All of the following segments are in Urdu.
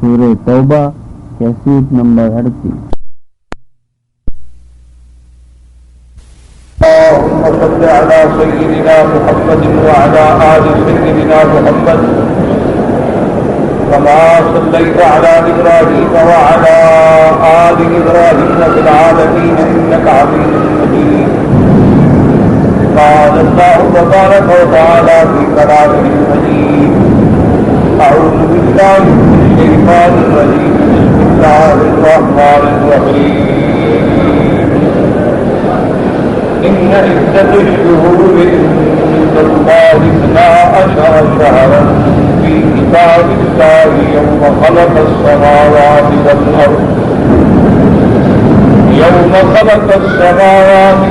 سورہ توبہ کیسیت نمبر 38۔ اللهم صل على سيدنا محمد وعلى آل سيدنا محمد كما صليت على إبراهيم وعلى آل إبراهيم في العالمين إنك حميد مجيد۔ قال الله تبارك وتعالى في كلامه المجيد: أعوذ بالله من الشيطان الرجيم، بسم الله الرحمن الرحيم۔ إن عدة الشهور عند الله 12 شهرا في كتاب الله يوم خلق السماوات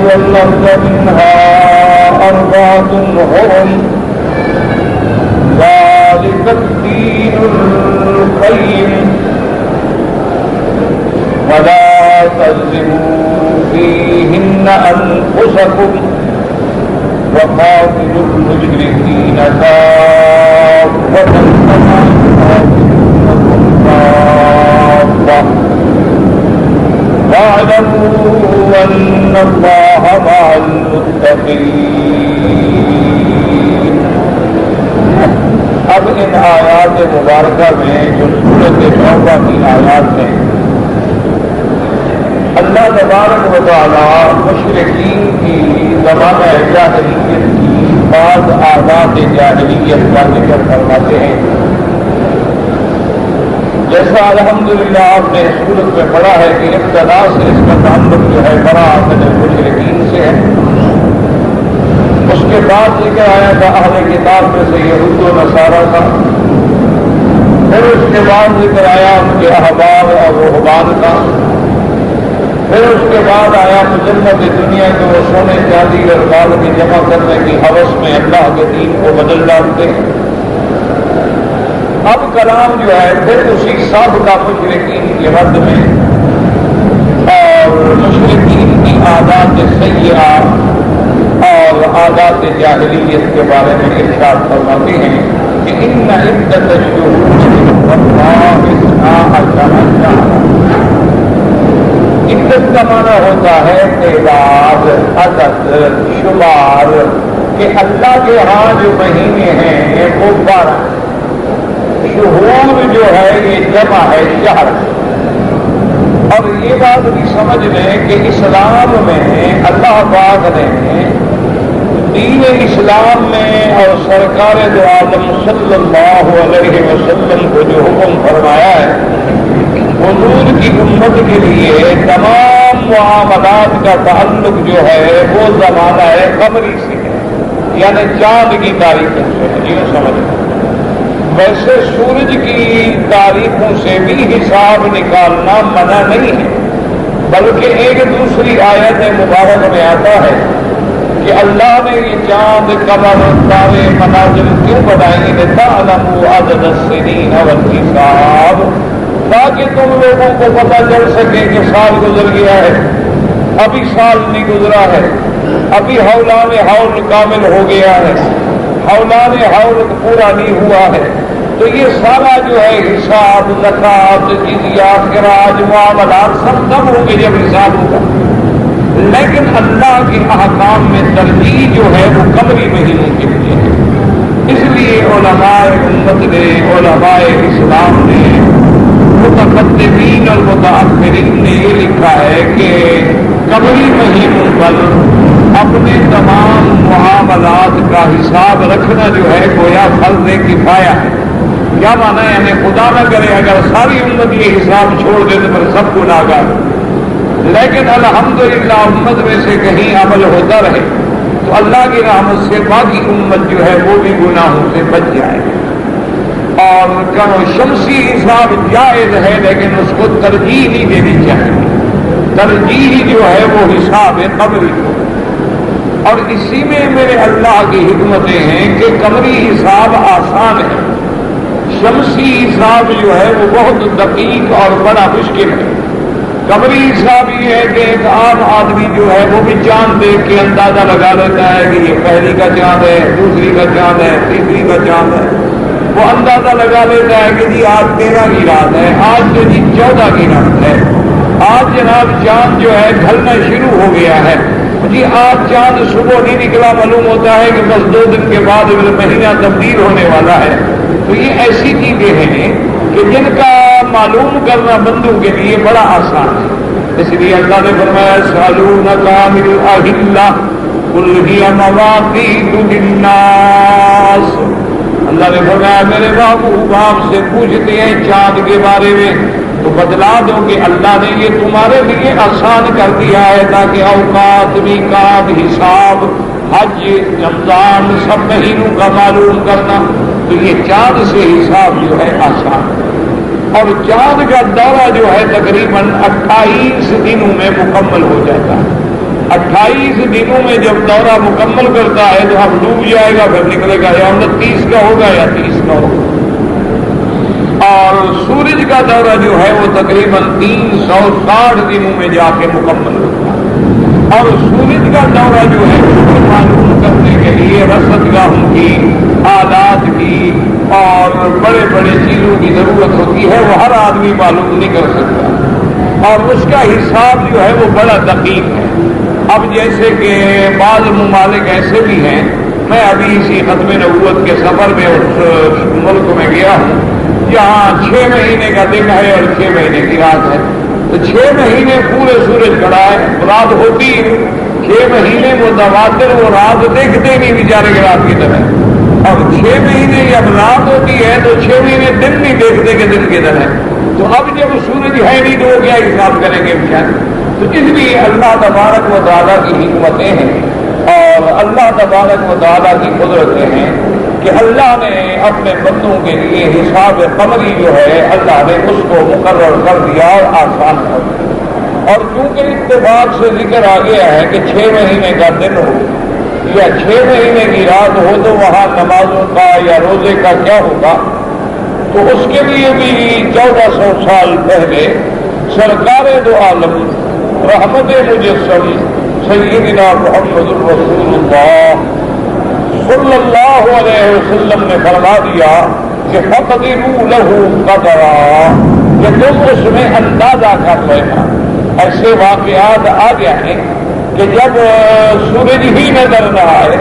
والأرض منها 4 حرم ذلك الدين القيم ولا تظلموا فيهن أنفسكم وقاتلوا المشركين كافة كما يقاتلونكم كافة واعلموا أن الله مع المتقين۔ اب ان آیات مبارکہ میں جو سورۃ توبہ کی آیات ہیں، اللہ تبارک و تعالی مشرکین کی زمانہ جاہلیت کی بعض عادات جاہلیت کا ذکر فرماتے ہیں۔ جیسا الحمدللہ آپ نے سورت میں پڑھا ہے کہ ابتدا سے اس کا تعلق جو ہے براءۃ المشرکین سے ہے۔ اس کے بعد ذکر آیا تھا اہل کتاب میں سے یہود و نصارہ کا، پھر اس کے بعد ذکر آیا ان کے احبار اور رہبان کا، پھر اس کے بعد آیا مجمد دنیا کے وہ سونے چاندی اور مال کی جمع کرنے کی ہوس میں اللہ کے دین کو بدل ڈالتے ہیں۔ اب کلام جو ہے پھر اسی سابقہ مشرکین کے رد میں اور مشرکین کی عادات سیئہ اور عادات جاہلیت کے بارے میں ارشاد فرماتے ہیں کہ ان عدت الشہور عند اللہ 12 شہرا۔ عدت کا معنی ہوتا ہے تعداد، عدد، شمار، کہ اللہ کے ہاں جو مہینے ہیں وہ 12۔ شہور جو ہے یہ جمع ہے شہر۔ اور یہ بات بھی سمجھ لیں کہ اسلام میں اللہ پاک نے دین اسلام میں اور سرکار دو عالم صلی اللہ علیہ وسلم کو جو حکم فرمایا ہے، حضور کی امت کے لیے تمام معاملات کا تعلق جو ہے وہ زمانہ قمری سے ہے، یعنی چاند کی تاریخوں سے ہے۔ یہ سمجھ لیں، ویسے سورج کی تاریخوں سے بھی حساب نکالنا منع نہیں ہے، بلکہ ایک دوسری آیت مبارک میں آتا ہے کہ اللہ نے یہ چاند، قمر، تارے، منازل کیوں بنائی؟ لِتَعْلَمُوا عَدَدَ السِّنِينَ وَالْحِسَابَ، تاکہ تم لوگوں کو پتہ چل سکے کہ سال گزر گیا ہے، ابھی سال نہیں گزرا ہے، ابھی حولان حول کامل ہو گیا ہے، حولان حول پورا نہیں ہوا ہے۔ تو یہ سارا جو ہے حساب، زکوٰۃ، جزیہ، خراج، معاملات سب تب ہوں گے جب حساب ہوگا، لیکن اللہ کے احکام میں ترجیح جو ہے وہ قمری مہینوں کے لیے ہے۔ اس لیے علماء امت نے، علماء اسلام نے، متقدمین اور متاخرین نے یہ لکھا ہے کہ قمری مہینوں پر اپنے تمام معاملات کا حساب رکھنا جو ہے گویا فرض کفایہ ہے۔ کیا مانا ہے؟ یعنی خدا نہ کرے اگر ساری امت یہ حساب چھوڑ دے تو پھر سب گناہگار، لیکن الحمدللہ امت میں سے کہیں عمل ہوتا رہے تو اللہ کی رحمت سے باقی امت جو ہے وہ بھی گناہوں سے بچ جائے۔ اور شمسی حساب جائز ہے لیکن اس کو ترجیح نہیں دینی چاہیے، ترجیح جو ہے وہ حساب قمری کو۔ اور اسی میں میرے اللہ کی حکمتیں ہیں کہ قمری حساب آسان ہے، شمسی حساب جو ہے وہ بہت دقیق اور بڑا مشکل ہے۔ قمری حساب یہ ہے کہ ایک عام آدمی جو ہے وہ بھی چاند دیکھ کے اندازہ لگا لیتا ہے کہ یہ پہلی کا چاند ہے، دوسری کا چاند ہے، تیسری کا چاند ہے، وہ اندازہ لگا لیتا ہے کہ جی آج 13 کی رات ہے، آج تو جی 14 کی رات ہے، آج جناب چاند جو ہے ڈھلنا شروع ہو گیا ہے، جی آج چاند صبح نہیں نکلا، معلوم ہوتا ہے کہ بس 2 دن کے بعد مہینہ تبدیل ہونے والا ہے۔ تو یہ ایسی چیزیں ہیں کہ جن کا معلوم کرنا بندوں کے لیے بڑا آسان ہے۔ اس لیے اللہ نے فرمایا سألونک عن الأهلة قل هي مواقيت للناس۔ اللہ نے فرمایا میرے محبوب آپ سے پوچھتے ہیں چاند کے بارے میں تو بتلا دو کہ اللہ نے یہ تمہارے لیے آسان کر دیا ہے تاکہ اوقات میقات حساب حج رمضان سب مہینوں کا معلوم کرنا، تو یہ چاند سے حساب جو ہے آسان ہے۔ اور چاند کا دورہ جو ہے تقریباً 28 دنوں میں مکمل ہو جاتا ہے۔ 28 دنوں میں جب دورہ مکمل کرتا ہے تو اب ڈوب جائے گا، پھر نکلے گا یا 29 کا ہوگا یا 30 کا ہوگا۔ اور سورج کا دورہ جو ہے وہ تقریباً 360 دنوں میں جا کے مکمل ہوتا ہے۔ اور سورج کا دورہ جو ہے اس کو معلوم کرنے کے لیے رصدگاہوں کی، آلات کی اور بڑے بڑے چیزوں کی ضرورت ہوتی ہے، وہ ہر آدمی معلوم نہیں کر سکتا، اور اس کا حساب جو ہے وہ بڑا دقیق ہے۔ اب جیسے کہ بعض ممالک ایسے بھی ہیں، میں ابھی اسی ختم نبوت کے سفر میں اس ملک میں گیا ہوں جہاں 6 مہینے کا دن ہے اور 6 مہینے کی رات ہے، تو 6 مہینے پورے سورج کھڑا ہے، رات ہوتی 6 مہینے متواتر وہ رات دیکھتے نہیں بیچارے کے رات کی طرح، اور 6 مہینے جب رات ہوتی ہے تو 6 مہینے دن نہیں دیکھتے کہ دن کی طرح۔ تو اب جب سورج ہے نہیں تو وہ کیا حساب کریں گے بیچارے؟ تو اس لیے اللہ تبارک و تعالیٰ کی حکمتیں ہیں اور اللہ تبارک و تعالیٰ کی قدرتیں ہیں کہ اللہ نے اپنے بندوں کے لیے حساب قمری جو ہے اللہ نے اس کو مقرر کر دیا اور آسان کر دیا۔ اور چونکہ اتفاق سے ذکر آ گیا ہے کہ 6 مہینے کا دن ہو یا 6 مہینے کی رات ہو تو وہاں نمازوں کا یا روزے کا کیا ہوگا، تو اس کے لیے بھی 1400 سال پہلے سرکار دو عالم رحمت مجسم سیدنا محمد رسول اللہ صلی اللہ علیہ وسلم نے فرما دیا کہ فقدروا لہ قدرا، کہ تم اس میں اندازہ کر لینا۔ ایسے واقعات آ گئے ہیں کہ جب سورج ہی نظر نہ آئے،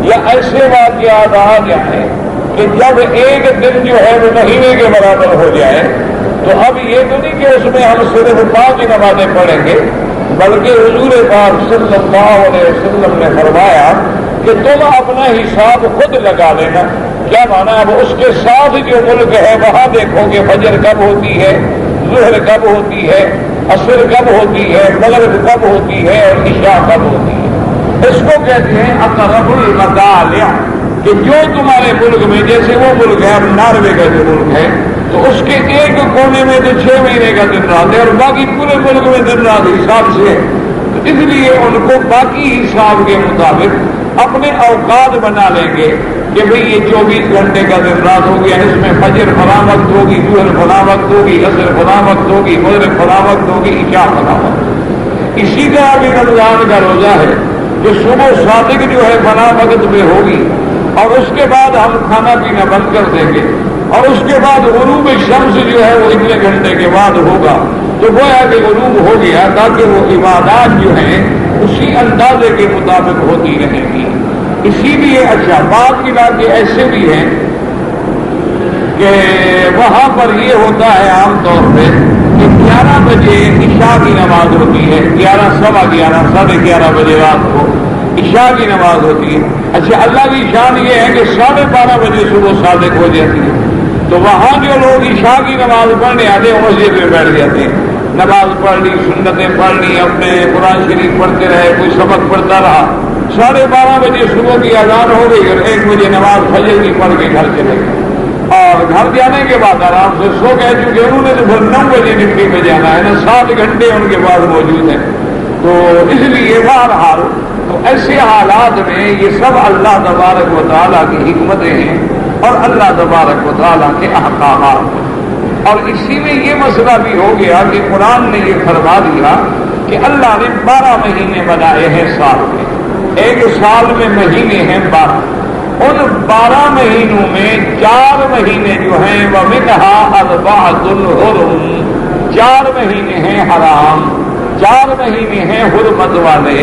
یا ایسے واقعات آ گئے ہیں کہ جب ایک دن جو ہے وہ مہینے کے برابر ہو جائے، تو اب یہ تو نہیں کہ اس میں ہم صرف 5 نمازیں پڑھیں گے، بلکہ حضور پاک صلی اللہ علیہ وسلم نے فرمایا کہ تم اپنا حساب خود لگا لینا۔ کیا مانا؟ اب اس کے ساتھ جو ملک ہے وہاں دیکھو کہ فجر کب ہوتی ہے، ظہر کب ہوتی ہے، عصر کب ہوتی ہے، مغرب کب ہوتی ہے اور عشاء کب ہوتی ہے۔ اس کو کہتے ہیں اقرب المطالع، کہ جو تمہارے ملک میں، جیسے وہ ملک ہے اب ناروے کا جو ملک ہے، تو اس کے ایک کونے میں تو 6 مہینے کا دن رات ہے اور باقی پورے ملک میں دن رات حساب سے ہے، تو اس لیے ان کو باقی حساب کے مطابق اپنے اوقات بنا لیں گے کہ بھئی یہ 24 گھنٹے کا دن رات ہو گیا، اس میں فجر فلاں وقت ہوگی، ظہر فلاں وقت ہوگی، عصر فلاں وقت ہوگی، مغرب فلاں وقت ہوگی، عشاء فلاں وقت۔ اسی طرح بھی رمضان کا روزہ ہے کہ صبح صادق جو ہے فلاں وقت میں ہوگی اور اس کے بعد ہم کھانا پینا بند کر دیں گے، اور اس کے بعد غروب شمس جو ہے وہ اتنے گھنٹے کے بعد ہوگا، تو گویا کہ غروب ہو گیا، تاکہ وہ عبادات جو ہیں اسی اندازے کے مطابق ہوتی رہیں گی۔ اسی لیے اچھا بعض علاقے ایسے بھی ہیں کہ وہاں پر یہ ہوتا ہے عام طور پہ کہ 11 بجے عشاء کی نماز ہوتی ہے، 11 سوا 11 ساڑھے 11 بجے رات کو عشاء کی نماز ہوتی ہے۔ اچھا اللہ کی شان یہ ہے کہ 12:30 بجے صبح صادق ہو جاتی ہے، تو وہاں جو لوگ عشاء کی نماز پڑھنے آتے ہیں مسجد میں بیٹھ جاتے ہیں، نماز پڑھ لی، سنتیں پڑھ لی، اپنے قرآن شریف پڑھتے رہے، کوئی سبق پڑھتا رہا، 12:30 بجے صبح کی اذان ہو گئی اور 1 بجے نماز فجر کی پڑھ کے گھر چلے گئے، اور گھر جانے کے بعد آرام سے سو گئے، چونکہ انہوں نے تو پھر 9 بجے ڈیوٹی پہ جانا ہے نا، 7 گھنٹے ان کے پاس موجود ہیں، تو اس لیے بہرحال تو ایسے حالات میں یہ سب اللہ تبارک و تعالیٰ کی حکمتیں ہیں اور اللہ تبارک و تعالیٰ کے احکامات ہیں۔ اور اسی میں یہ مسئلہ بھی ہو گیا کہ قرآن نے یہ فرما دیا کہ اللہ نے 12 مہینے بنائے ہیں سال میں، ایک سال میں مہینے ہیں 12، ان 12 مہینوں میں 4 مہینے جو ہیں وہ منہا اربعۃ حرم، 4 مہینے ہیں حرام، 4 مہینے ہیں حرمت والے۔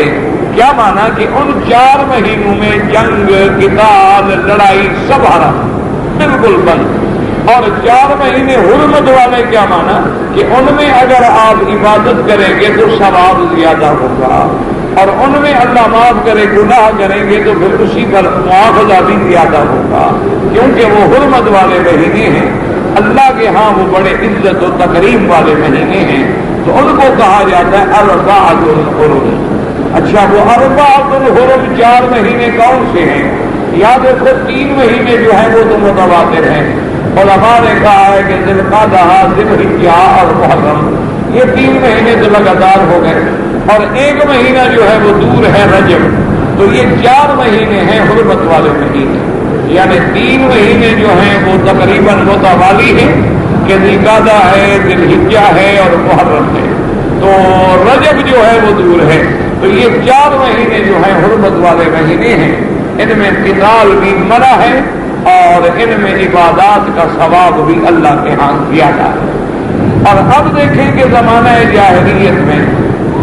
کیا مانا کہ ان 4 مہینوں میں جنگ، قتال، لڑائی سب حرام، بالکل بند۔ اور 4 مہینے حرمت والے کیا مانا کہ ان میں اگر آپ عبادت کریں گے تو ثواب زیادہ ہوگا، اور ان میں اللہ معاف کرے گناہ کریں گے تو پھر اسی پر معاوضہ بھی زیادہ ہوگا، کیونکہ وہ حرمت والے مہینے ہیں، اللہ کے ہاں وہ بڑے عزت و تکریم والے مہینے ہیں، تو ان کو کہا جاتا ہے اربعۃ حرم۔ اچھا، وہ اربعۃ حرم 4 مہینے کون سے ہیں؟ یاد رکھو 3 مہینے جو ہیں وہ تو متواتر ہیں، علماء نے کہا ہے کہ ذی القعدہ، ذی الحجہ اور محرم، یہ 3 مہینے تو لگاتار ہو گئے، اور 1 مہینہ جو ہے وہ دور ہے رجب، تو یہ 4 مہینے ہیں حرمت والے مہینے، یعنی 3 مہینے جو ہیں وہ تقریباً متوالی ہیں کہ ذی القعدہ ہے، ذی الحجہ ہے اور محرم ہے، تو رجب جو ہے وہ دور ہے، تو یہ 4 مہینے جو ہیں حرمت والے مہینے ہیں، ان میں قتال بھی منع ہے اور ان میں عبادات کا ثواب بھی اللہ کے ہاں زیادہ ہے۔ اور اب دیکھیں کہ زمانہ جاہلیت میں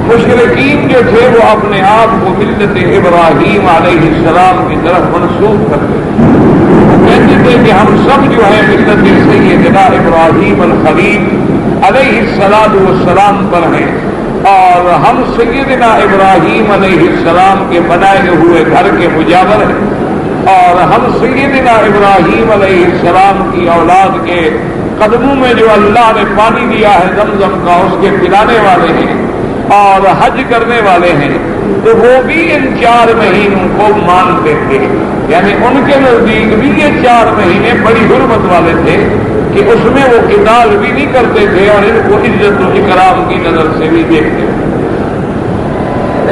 مشرکین جو تھے وہ اپنے آپ کو ملت ابراہیم علیہ السلام کی طرف منسوب کرتے تھے، وہ کہتے تھے کہ ہم سب جو ہے ملت سیدنا ابراہیم الخلیل علیہ السلام پر ہیں، اور ہم سیدنا ابراہیم علیہ السلام کے بنائے ہوئے گھر کے مجاور ہیں، اور ہم سیدنا ابراہیم علیہ السلام کی اولاد کے قدموں میں جو اللہ نے پانی دیا ہے زمزم کا، اس کے پلانے والے ہیں اور حج کرنے والے ہیں، تو وہ بھی ان 4 مہینوں کو مانتے تھے، یعنی ان کے نزدیک بھی یہ 4 مہینے بڑی حرمت والے تھے کہ اس میں وہ قتال بھی نہیں کرتے تھے اور ان کو عزت و اکرام کی نظر سے بھی دیکھتے تھے۔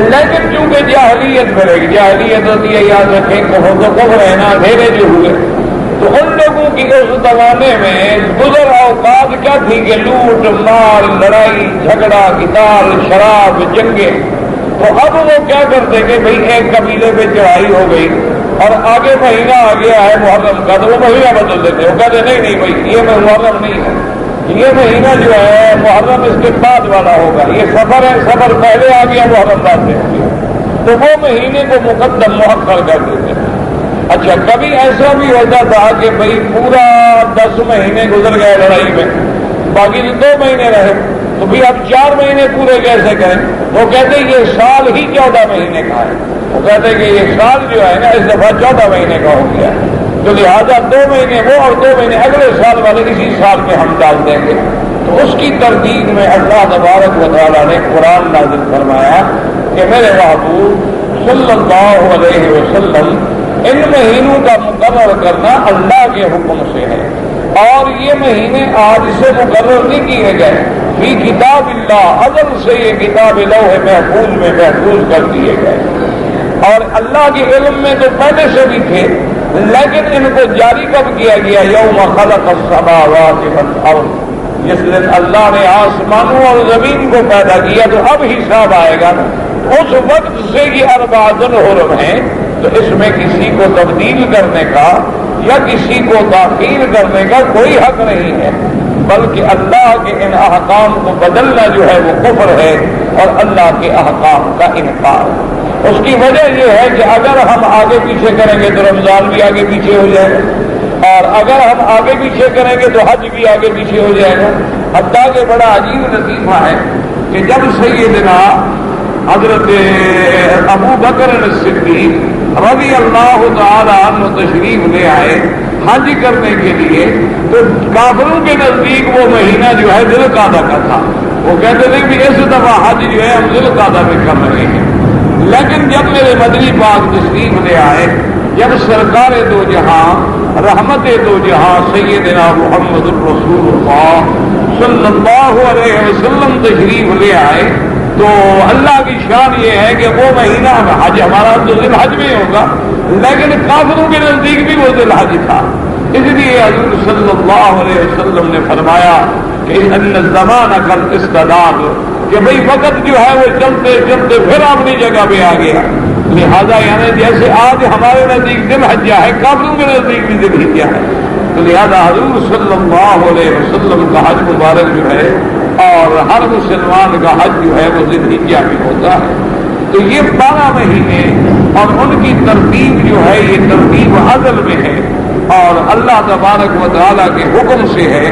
لیکن چونکہ جاہلیت بڑھے گی، جاہلیت ہوتی ہے، یاد رکھیں کہو تو کفر ہے نا، اندھیرے جو ہوئے، تو ان لوگوں کی اس زمانے میں گزر اوقات کیا تھی کہ لوٹ مار، لڑائی جھگڑا، قتال، شراب، جنگیں، تو اب وہ کیا کرتے کہ بھئی ایک قبیلے پہ چڑھائی ہو گئی اور آگے مہینہ آ گیا ہے محرم کا، تو وہ مہینہ بدل دیتے، وہ کہتے نہیں نہیں بھائی یہ محرم نہیں ہے، یہ مہینہ جو ہے محرم اس کے بعد والا ہوگا، یہ سفر ہے، سفر پہلے آ گیا، محرم بعد میں ہو گیا، تو وہ مہینے کو مقدم مؤخر کر دیتے ہیں۔ اچھا، کبھی ایسا بھی ہوتا تھا کہ بھئی پورا 10 مہینے گزر گئے لڑائی میں، باقی 2 مہینے رہے، تو بھی اب 4 مہینے پورے کیسے کریں؟ وہ کہتے ہیں یہ سال ہی 14 مہینے کا ہے، وہ کہتے ہیں کہ یہ سال جو ہے نا اس دفعہ 14 مہینے کا ہو گیا، تو لہٰذا 2 مہینے وہ اور 2 مہینے اگلے سال والے اسی سال میں ہم ڈال دیں گے۔ تو اس کی تردید میں اللہ تبارک و تعالیٰ نے قرآن نازل فرمایا کہ میرے محبوب صلی اللہ علیہ وسلم ان مہینوں کا مقرر کرنا اللہ کے حکم سے ہے، اور یہ مہینے آج سے مقرر نہیں کیے گئے، فی کتاب اللہ، ازل سے یہ کتاب لوح محفوظ میں محفوظ کر دیے گئے، اور اللہ کے علم میں تو پہلے سے بھی تھے، لیکن ان کو جاری کب کیا گیا؟ یوم خلق السماوات والارض، جس دن اللہ نے آسمانوں اور زمین کو پیدا کیا، تو اب حساب آئے گا، اس وقت سے یہ 4 حرم ہیں، تو اس میں کسی کو تبدیل کرنے کا یا کسی کو تاخیر کرنے کا کوئی حق نہیں ہے، بلکہ اللہ کے ان احکام کو بدلنا جو ہے وہ کفر ہے اور اللہ کے احکام کا انکار۔ اس کی وجہ یہ ہے کہ اگر ہم آگے پیچھے کریں گے تو رمضان بھی آگے پیچھے ہو جائے گا، اور اگر ہم آگے پیچھے کریں گے تو حج بھی آگے پیچھے ہو جائے گا۔ حتیٰ کہ بڑا عجیب لطیفہ ہے کہ جب سیدنا حضرت ابو بکر الصدیق رضی اللہ تعالیٰ عنہ تشریف لے آئے حج کرنے کے لیے، تو کافروں کے نزدیک وہ مہینہ جو ہے ذی القعدہ کا تھا، وہ کہتے تھے کہ اس دفعہ حج جو ہے ہم ذی القعدہ میں کر رہے ہیں۔ لیکن جب میرے مدنی پاک تشریف لے آئے، جب سرکار دو جہاں رحمت دو جہاں سیدنا محمد الرسول اللہ صلی اللہ علیہ وسلم تشریف لے آئے، تو اللہ کی شان یہ ہے کہ وہ مہینہ حج ہمارا تو ذی الحج میں ہوگا، لیکن کافروں کے نزدیک بھی وہ ذی الحج تھا۔ اس لیے حضور صلی اللہ علیہ وسلم نے فرمایا کہ ان الزمان کالاستداد، کہ بھئی وقت جو ہے وہ چلتے چلتے پھر اپنی جگہ پہ آ گیا، لہذا یعنی جیسے آج ہمارے نزدیک ذی الحجہ ہے، کافروں کے نزدیک بھی ذی الحجہ ہے، تو لہذا حضور صلی اللہ علیہ وسلم کا حج مبارک جو ہے اور ہر مسلمان کا حج جو ہے وہ ذی الحجہ میں ہوتا ہے۔ تو یہ 12 مہینے اور ان کی ترتیب جو ہے یہ ترتیب عدل میں ہے اور اللہ تبارک و تعالیٰ کے حکم سے ہے۔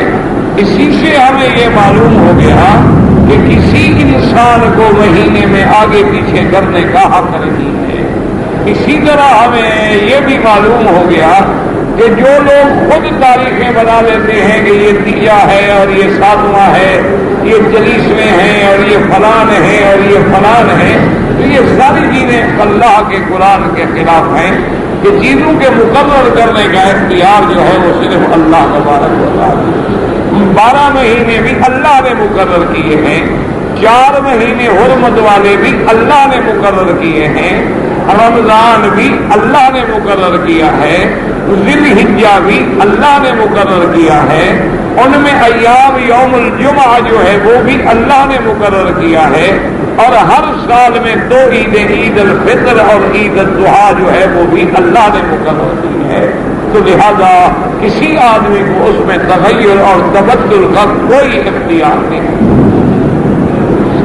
اسی سے ہمیں یہ معلوم ہو گیا کہ کسی انسان کو مہینے میں آگے پیچھے کرنے کا حق نہیں ہے۔ اسی طرح ہمیں یہ بھی معلوم ہو گیا کہ جو لوگ خود تاریخیں بنا لیتے ہیں کہ یہ 30 ہے اور یہ 7واں ہے، یہ 40ویں ہیں اور یہ فلان ہے اور یہ فلان ہے، تو یہ ساری چیزیں اللہ کے قرآن کے خلاف ہیں کہ چیزوں کے مقرر کرنے کا اختیار جو ہے وہ صرف اللہ تبارک و تعالیٰ۔ 12 مہینے بھی اللہ نے مقرر کیے ہیں، 4 مہینے حرمت والے بھی اللہ نے مقرر کیے ہیں، رمضان بھی اللہ نے مقرر کیا ہے، ذی الحجہ بھی اللہ نے مقرر کیا ہے، ان میں ایام یوم الجمعہ جو ہے وہ بھی اللہ نے مقرر کیا ہے، اور ہر سال میں 2 عیدیں، عید الفطر اور عید الاضحیٰ جو ہے وہ بھی اللہ نے مقرر کی ہے۔ تو لہذا کسی آدمی کو اس میں تغیر اور تبدل کا کوئی اختیار نہیں۔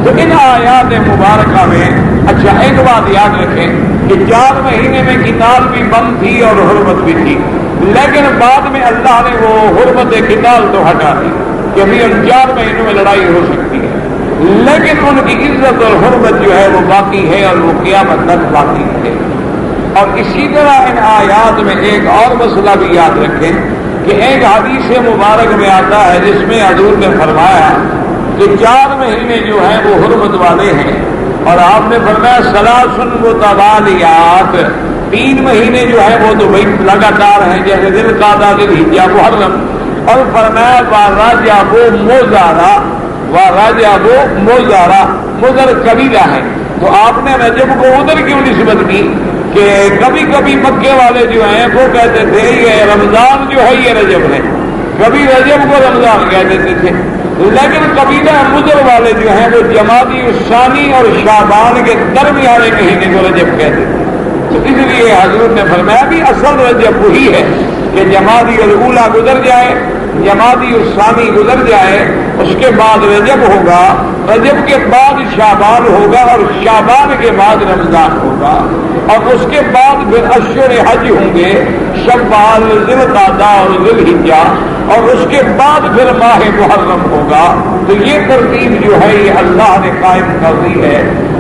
تو ان آیات مبارکہ میں اچھا ایک بات یاد رکھیں کہ 4 مہینے میں قتال بھی بند تھی اور حرمت بھی تھی، لیکن بعد میں اللہ نے وہ حرمت قتال تو ہٹا دی کہ ابھی ان 4 مہینوں میں لڑائی ہو سکتی ہے، لیکن ان کی عزت اور حرمت جو ہے وہ باقی ہے اور وہ قیامت تک باقی ہے۔ اور اسی طرح ان آیات میں ایک اور مسئلہ بھی یاد رکھیں کہ ایک حدیث مبارک میں آتا ہے جس میں حضور نے فرمایا کہ 4 مہینے جو ہیں وہ حرمت والے ہیں، اور آپ نے فرمایا ثلاث متوالیات، 3 مہینے جو ہیں وہ تو بھائی لگاتار ہیں جیسے ذی القعدہ، ذی الحجہ، محرم، اور فرمایا وَرَجَبُ مُضَرَ، وَرَجَبُ مُضَرَ، مضر قبیلہ ہے، تو آپ نے رجب کو ادھر کیوں نسبت کی کہ کبھی کبھی مکے والے جو ہیں وہ کہتے تھے یہ رمضان جو ہے یہ رجب ہے، کبھی رجب کو رمضان کہہ دیتے تھے، لیکن قبیلہ مضر والے جو ہیں وہ جمادی الثانی اور شعبان کے درمیانے مہینے کو رجب کہتے تھے۔ تو اس لیے حضرت نے فرمایا بھی اصل رجب وہی ہے کہ جمادی الاولیٰ گزر جائے، جمادی الثانی گزر جائے، اس کے بعد رجب ہوگا، رجب کے بعد شعبان ہوگا، اور شعبان کے بعد رمضان ہوگا، اور اس کے بعد پھر اشہر حج ہوں گے، شوال، ذی القعدہ اور ذی الحجہ، اور اس کے بعد پھر ماہ محرم ہوگا۔ تو یہ ترتیب جو ہے یہ اللہ نے قائم کر دی ہے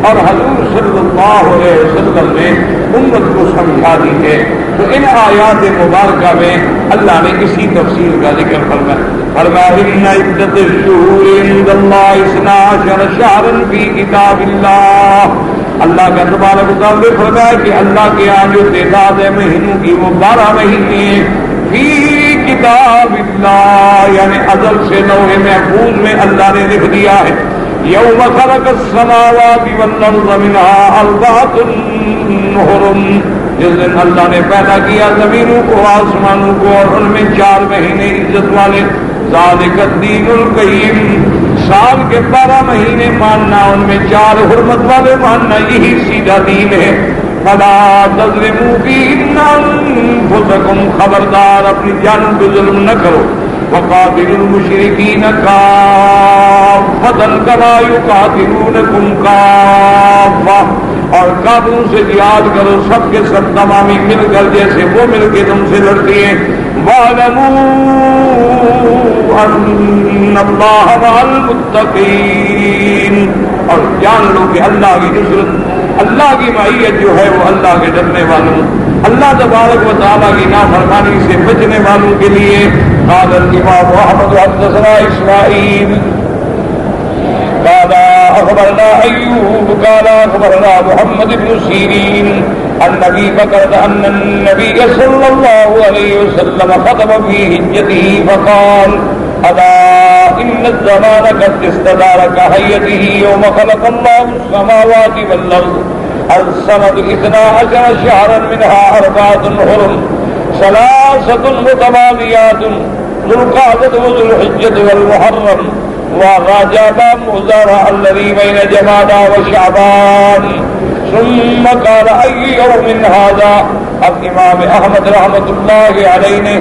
اور حضور صلی اللہ علیہ وسلم نے امت کو سمجھا دی ہے۔ تو ان آیات مبارکہ میں اللہ نے اسی تفصیل کا ذکر فرمایا ان عدت الشہور عند اللہ 12 شہرا فی کتاب اللہ، اللہ کا تبارک و تعالیٰ نے فرمایا کہ اللہ کے یہاں جو تعداد ہے مہینوں کی وہ 12 مہینے فی کتاب اللہ، یعنی ازل سے لوح محفوظ میں اللہ نے لکھ دیا ہے۔ یوم خلق السماوات والارض منها 4 حرم، جس دن اللہ نے پیدا کیا زمینوں کو آسمانوں کو اور ان میں 4 مہینے عزت والے، ذالک الدین القیم، سال کے 12 مہینے ماننا، ان میں 4 حرمت والے ماننا، یہی سیدھا دین ہے۔ فلا تظلموا فیہن انفسکم، خبردار اپنی جانوں پہ ظلم نہ کرو۔ وقاتلوا المشرکین کافۃ کما یقاتلونکم کافۃ، اور کافروں سے جہاد کرو سب کے سب تمامی مل کر جیسے وہ مل کے تم سے لڑتی ہیں۔ وَاعْلَمُوا أَنَّ اللَّهَ مَعَ الْمُتَّقِينَ، اور جان لو کہ اللہ کی نصرت، اللہ کی معیت جو ہے وہ اللہ کے ڈرنے والوں، اللہ تبارک و تعالیٰ کی نافرمانی سے بچنے والوں کے لیے۔ قال الإمام أحمد حدثنا إسماعيل قال أخبرنا أيوب قال أخبرنا محمد بن سيرين عن أبي بكر أن النبي صلى الله عليه وسلم خطب في حجته فقال ألا إن الزمان قد استدار كهيئته يوم خلق الله السماوات والأرض، السنة 12 شهرا منها 4 حرم، 3 متماليات، ذو القعدة وذو الحجة والمحرم، ورجب مضر الذي بين جمادى وشعبان، ثم قال أي يوم هذا. اب امام احمد رحمۃ اللہ علیہ نے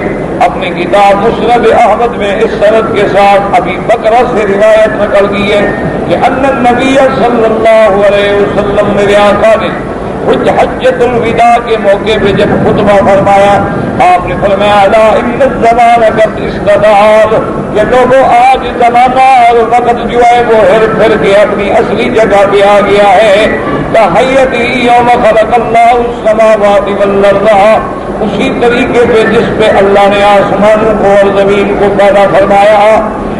اپنی کتاب مسند احمد میں اس سند کے ساتھ ابی بکرہ سے روایت نقل کی ہے کہ ان النبی صلی اللہ علیہ وسلم میرے آقا نے حجۃ الوداع کے موقع پہ جب خطبہ فرمایا آپ نے فرمایا لا ان الزمان قد استدار کہ لوگوں آج زمانہ اور وقت جو ہے وہ ہر پھر کے اپنی اصلی جگہ پہ آ گیا ہے کحیتی یوم خلق اللہ السماوات والارض اسی طریقے پہ جس پہ اللہ نے آسمانوں کو اور زمین کو پیدا فرمایا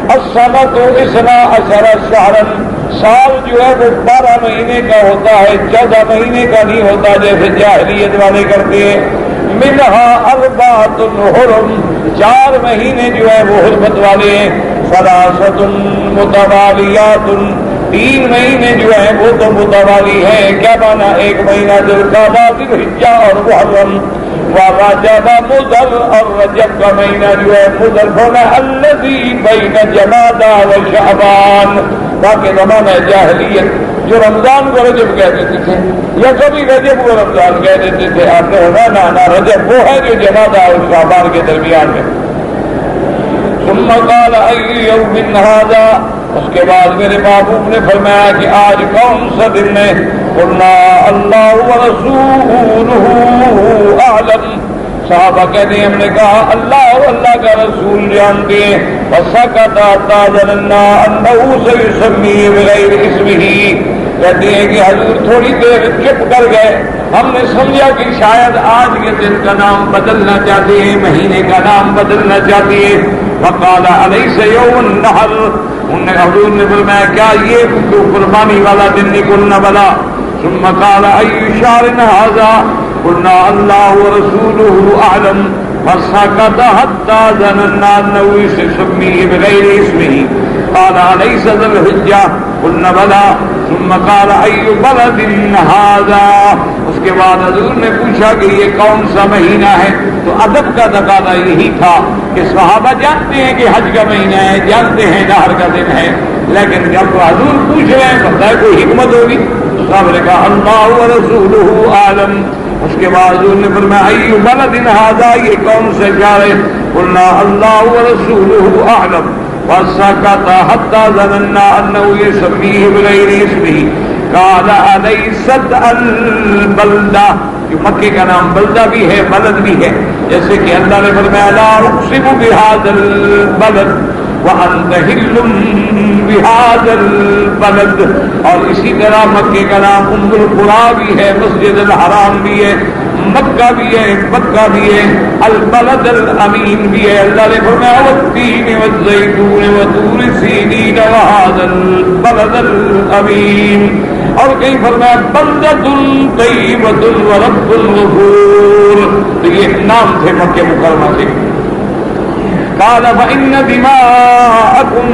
السنۃ اثنا عشر شہرا سال جو ہے وہ 12 مہینے کا ہوتا ہے 14 مہینے کا نہیں ہوتا جیسے جاہلیت والے کرتے ہیں منہا اربعۃ حرم 4 مہینے جو ہے وہ حرمت والے ہیں ثلاثۃ متوالیات 3 مہینے جو ہے وہ تو متوالی ہیں کیا مانا ایک مہینہ ذوالقعدہ ذوالحجہ اور محرم ورجب مضر اور رجب کا مہینہ جو ہے مضر ہونا الذی بین جمادی و شعبان باقی زمانہ جاہلیت جو رمضان کو رجب کہہ دیتے تھے یا کبھی رجب کو رمضان کہہ دیتے تھے آپ نے نہ رجب وہ ہے جو جمادی اور شعبان کے درمیان میں ثم قال ای یوم ھذا اس کے بعد میرے محبوب نے فرمایا کہ آج کون سا دن ہے قلنا اللہ ورسولہ اعلم صحابہ کہتے ہیں ہم نے کہا اللہ اور اللہ کا رسول جانتے ہیں فسکت حتی ظننا انہ سیسمی بغیر اسمہ کہتے ہیں کہ حضور تھوڑی دیر چپ کر گئے ہم نے سمجھا کہ شاید آج کے دن کا نام بدلنا چاہتے ہیں مہینے کا نام بدلنا چاہتے ہیں فقال الیس یوم النحر انہوں نے حضور نے فرمایا کیا یہ قربانی والا دن نہیں قلنا بلا ثم قال ای شہر ھذا قلنا اللہ ورسولہ اعلم فسکت حتی ظننا انہ یسمیہ بغیر اسمہ قال الیس ذو الحجہ قلنا بلا ثم قال ای بلد ھذا اس کے بعد حضور نے پوچھا کہ یہ کون سا مہینہ ہے تو ادب کا تقاضا یہی تھا کہ صحابہ جانتے ہیں کہ حج کا مہینہ ہے جانتے ہیں نہر کا دن ہے لیکن جب حضور پوچھ رہے ہیں بتائے کوئی حکمت ہوگی صاحب نے کہا اللہ ورسولہ عالم اس کے بعد حضور نے فرمایا ای بلد ھذا یہ کون سے شہر ہے قلنا اللہ ورسولہ اعلم فسکت حتی ظننا انہ یسمیہ بغیر اسمہ قال الیست البلدہ جو مکے کا نام بلدہ بھی ہے بلد بھی ہے جیسے کہ اللہ نے فرمایا لا اقسم بہذا البلد وانت حل بہذا البلد اور اسی طرح مکے کا نام ام القری بھی ہے مسجد الحرام بھی ہے مکہ بھی ہے مکہ بھی ہے البلد الامین بھی ہے اللہ نے فرمایا والتین والزیتون وطور سینین وہذا البلد الامین اور کہیں فرمایا بلدۃ طیبۃ ورب غفور تو یہ نام تھے مکہ مکرمہ سے قال فإن دماءكم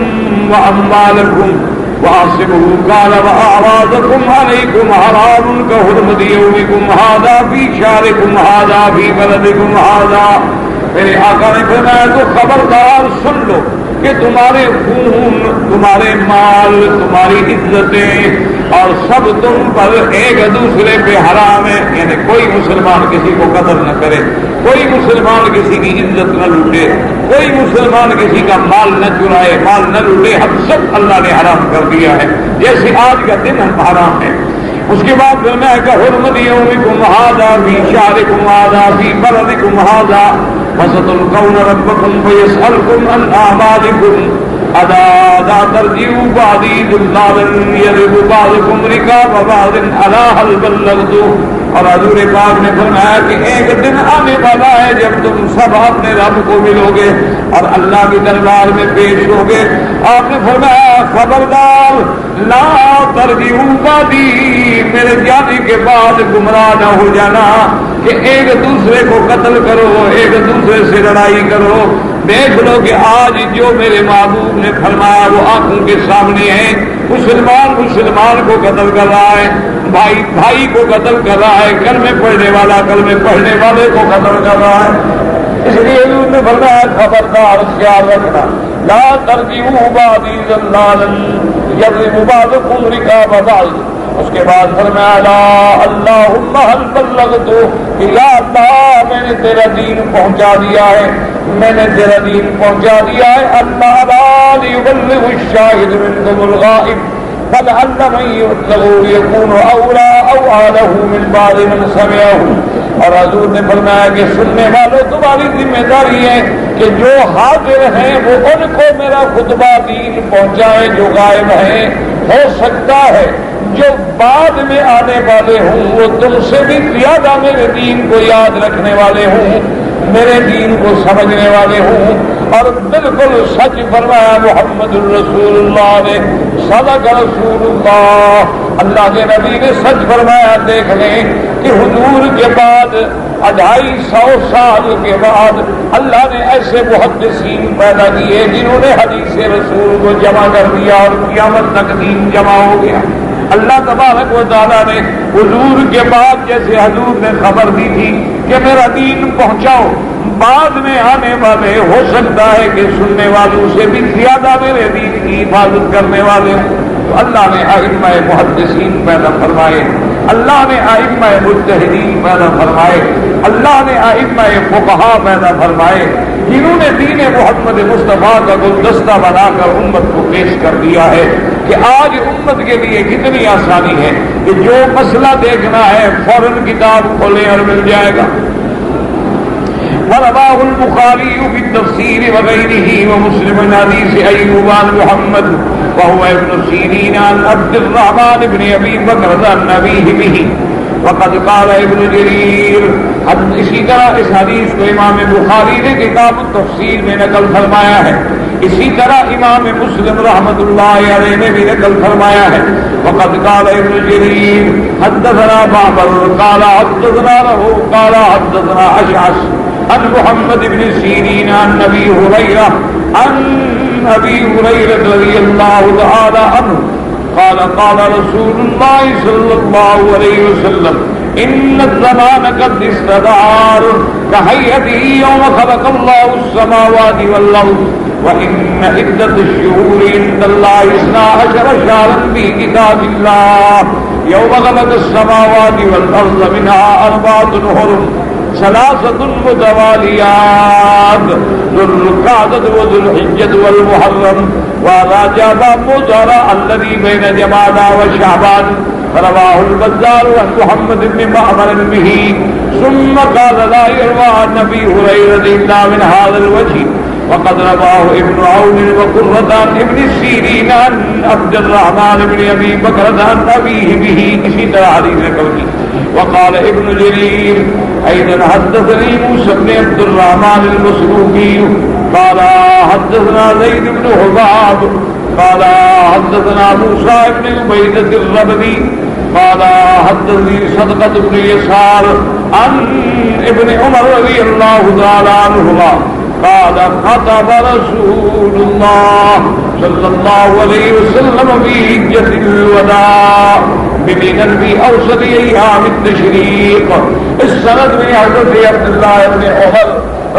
وأموالكم وأعصمه قال وأعراضكم عليكم حرام كحرمة يومكم هذا في شهركم هذا في بلدكم هذا میرے آقا نے فرمایا تو خبردار سن لو کہ تمہارے خون تمہارے مال تمہاری عزتیں اور سب تم پر ایک دوسرے پہ حرام ہے یعنی کوئی مسلمان کسی کو قتل نہ کرے کوئی مسلمان کسی کی عزت نہ لوٹے کوئی مسلمان کسی کا مال نہ چرائے مال نہ لوٹے ہم سب اللہ نے حرام کر دیا ہے جیسے آج کا دن ہم حرام ہے اس کے بعد پھر میں کہ حرمت یومکم ھذا فی شہرکم ھذا فی بلدکم ھذا فستلقون ربکم فیسألکم عن اعمالکم ادا ترجعوا بعدی ضلالا یضرب بعضکم رقاب بعض الا هل بلغت اور حضور پاک نے فرمایا کہ ایک دن آنے والا ہے جب تم سب اپنے رب کو ملو گے اور اللہ کے دربار میں پیش ہوگے آپ نے فرمایا خبردار لا ترجعوا بعدی میرے جانے کے بعد گمراہ نہ ہو جانا کہ ایک دوسرے کو قتل کرو ایک دوسرے سے لڑائی کرو دیکھ لو کہ آج جو میرے محبوب نے فرمایا وہ آنکھوں کے سامنے ہے مسلمان مسلمان کو قتل کر رہا ہے بھائی بھائی کو قتل کر رہا ہے کلمے پڑھنے والا کلمے پڑھنے والے کو قتل کر رہا ہے اس لیے حضور نے فرمایا خبردار خیال رکھنا لا ترجعوا بعدی ضلالا یضرب بعضکم رقاب بعض اس کے بعد فرمایا لا اللہم هل بلغت کہ یا اللہ میں نے تیرا دین پہنچا دیا ہے، میں نے تیرا دین پہنچا دیا ہے. اللہ لا لیبلغ الشاہد منکم الغائب فلعل من يبلغ يكون اولى او اعلم من بعد من سمعه. اور حضور نے فرمایا کہ سننے والوں تمہاری ذمہ داری ہے کہ جو حاضر ہیں وہ ان کو میرا خطبہ دین پہنچائے، جو غائب ہیں. ہو سکتا ہے جو بعد میں آنے والے ہوں وہ تم سے بھی زیادہ میرے دین کو یاد رکھنے والے ہوں، میرے دین کو سمجھنے والے ہوں. اور بالکل سچ فرمایا محمد الرسول اللہ نے، صدق رسول اللہ. اللہ کے نبی نے سچ فرمایا. دیکھ لیں کہ حضور کے بعد 250 سال کے بعد اللہ نے ایسے محدثین پیدا کیے جنہوں نے حدیث رسول کو جمع کر دیا اور قیامت تک دین جمع ہو گیا. اللہ تبارک و تعالیٰ نے حضور کے بعد جیسے حضور نے خبر دی تھی کہ میرا دین پہنچاؤ، بعد میں آنے والے ہو سکتا ہے کہ سننے والوں سے بھی زیادہ میرے دین کی حفاظت کرنے والے ہوں. تو اللہ نے ائمہ محدثین پیدا فرمائے، اللہ نے ائمہ مجتہدین پیدا فرمائے، اللہ نے ائمہ فقہا پیدا فرمائے جنہوں نے دین محمد مصطفیٰ کا گلدستہ بنا کر امت کو پیش کر دیا ہے کہ آج امت کے لیے کتنی آسانی ہے کہ جو مسئلہ دیکھنا ہے فوراً کتاب کھولیں اور مل جائے گا. ورواه البخاري في التفسير وغيره ومسلم من حديث أيوب عن محمد وهو ابن سيرين عن عبد الرحمن بن أبي بكر عن أبيه به. وقد قال ابن جرير. اسی طرح اس حدیث کو امام بخاری نے کتاب التفسیر میں نقل فرمایا ہے، اسی طرح امام مسلم رحمۃ اللہ علیہ نے بھی نقل فرمایا ہے. وقد قال ابن جرير حدثنا معمر قال حدثنا له قال حدثنا اشعث عن محمد بن سيرين عن ابي هريره عن ابي هريره رضي الله تعالى عنه قال قال رسول الله صلى الله عليه وسلم ان الزمان قد استدار كهيئته يوم خلق الله السماوات والارض وان عدة الشهور عند الله 12 شهرا في كتاب الله يوم خلق السماوات والارض منها 4 حرم 3 متواليات ذو القعدة وذو الحجة والمحرم ورجب مضر الذي بين جمادى وشعبان. رواه البزار عن محمد بن معمر به. ثم قال لا يروى عن ابي هريرة الا من هذا الوجه. وقد رواه ابن عون وقرة عن ابن سيرين عن عبد الرحمن بن ابي بكر عن ابيه به. اسی طرح حدیث قوی. وقال ابن جرير ايضا حدثني موسى بن عبد الرحمن المسروقي قال حدثنا زيد بن حباب قال حدثنا موسى بن عبيدة الربدي قال حدثني صدقة بن يسار عن ابن عمر رضي الله تعالى عنهما قال خطب رسول الله صلى الله عليه وسلم في حجة الوداع بمنى في اوسط ایام التشریق. اس سند میں حضرت عبداللہ ابن عمر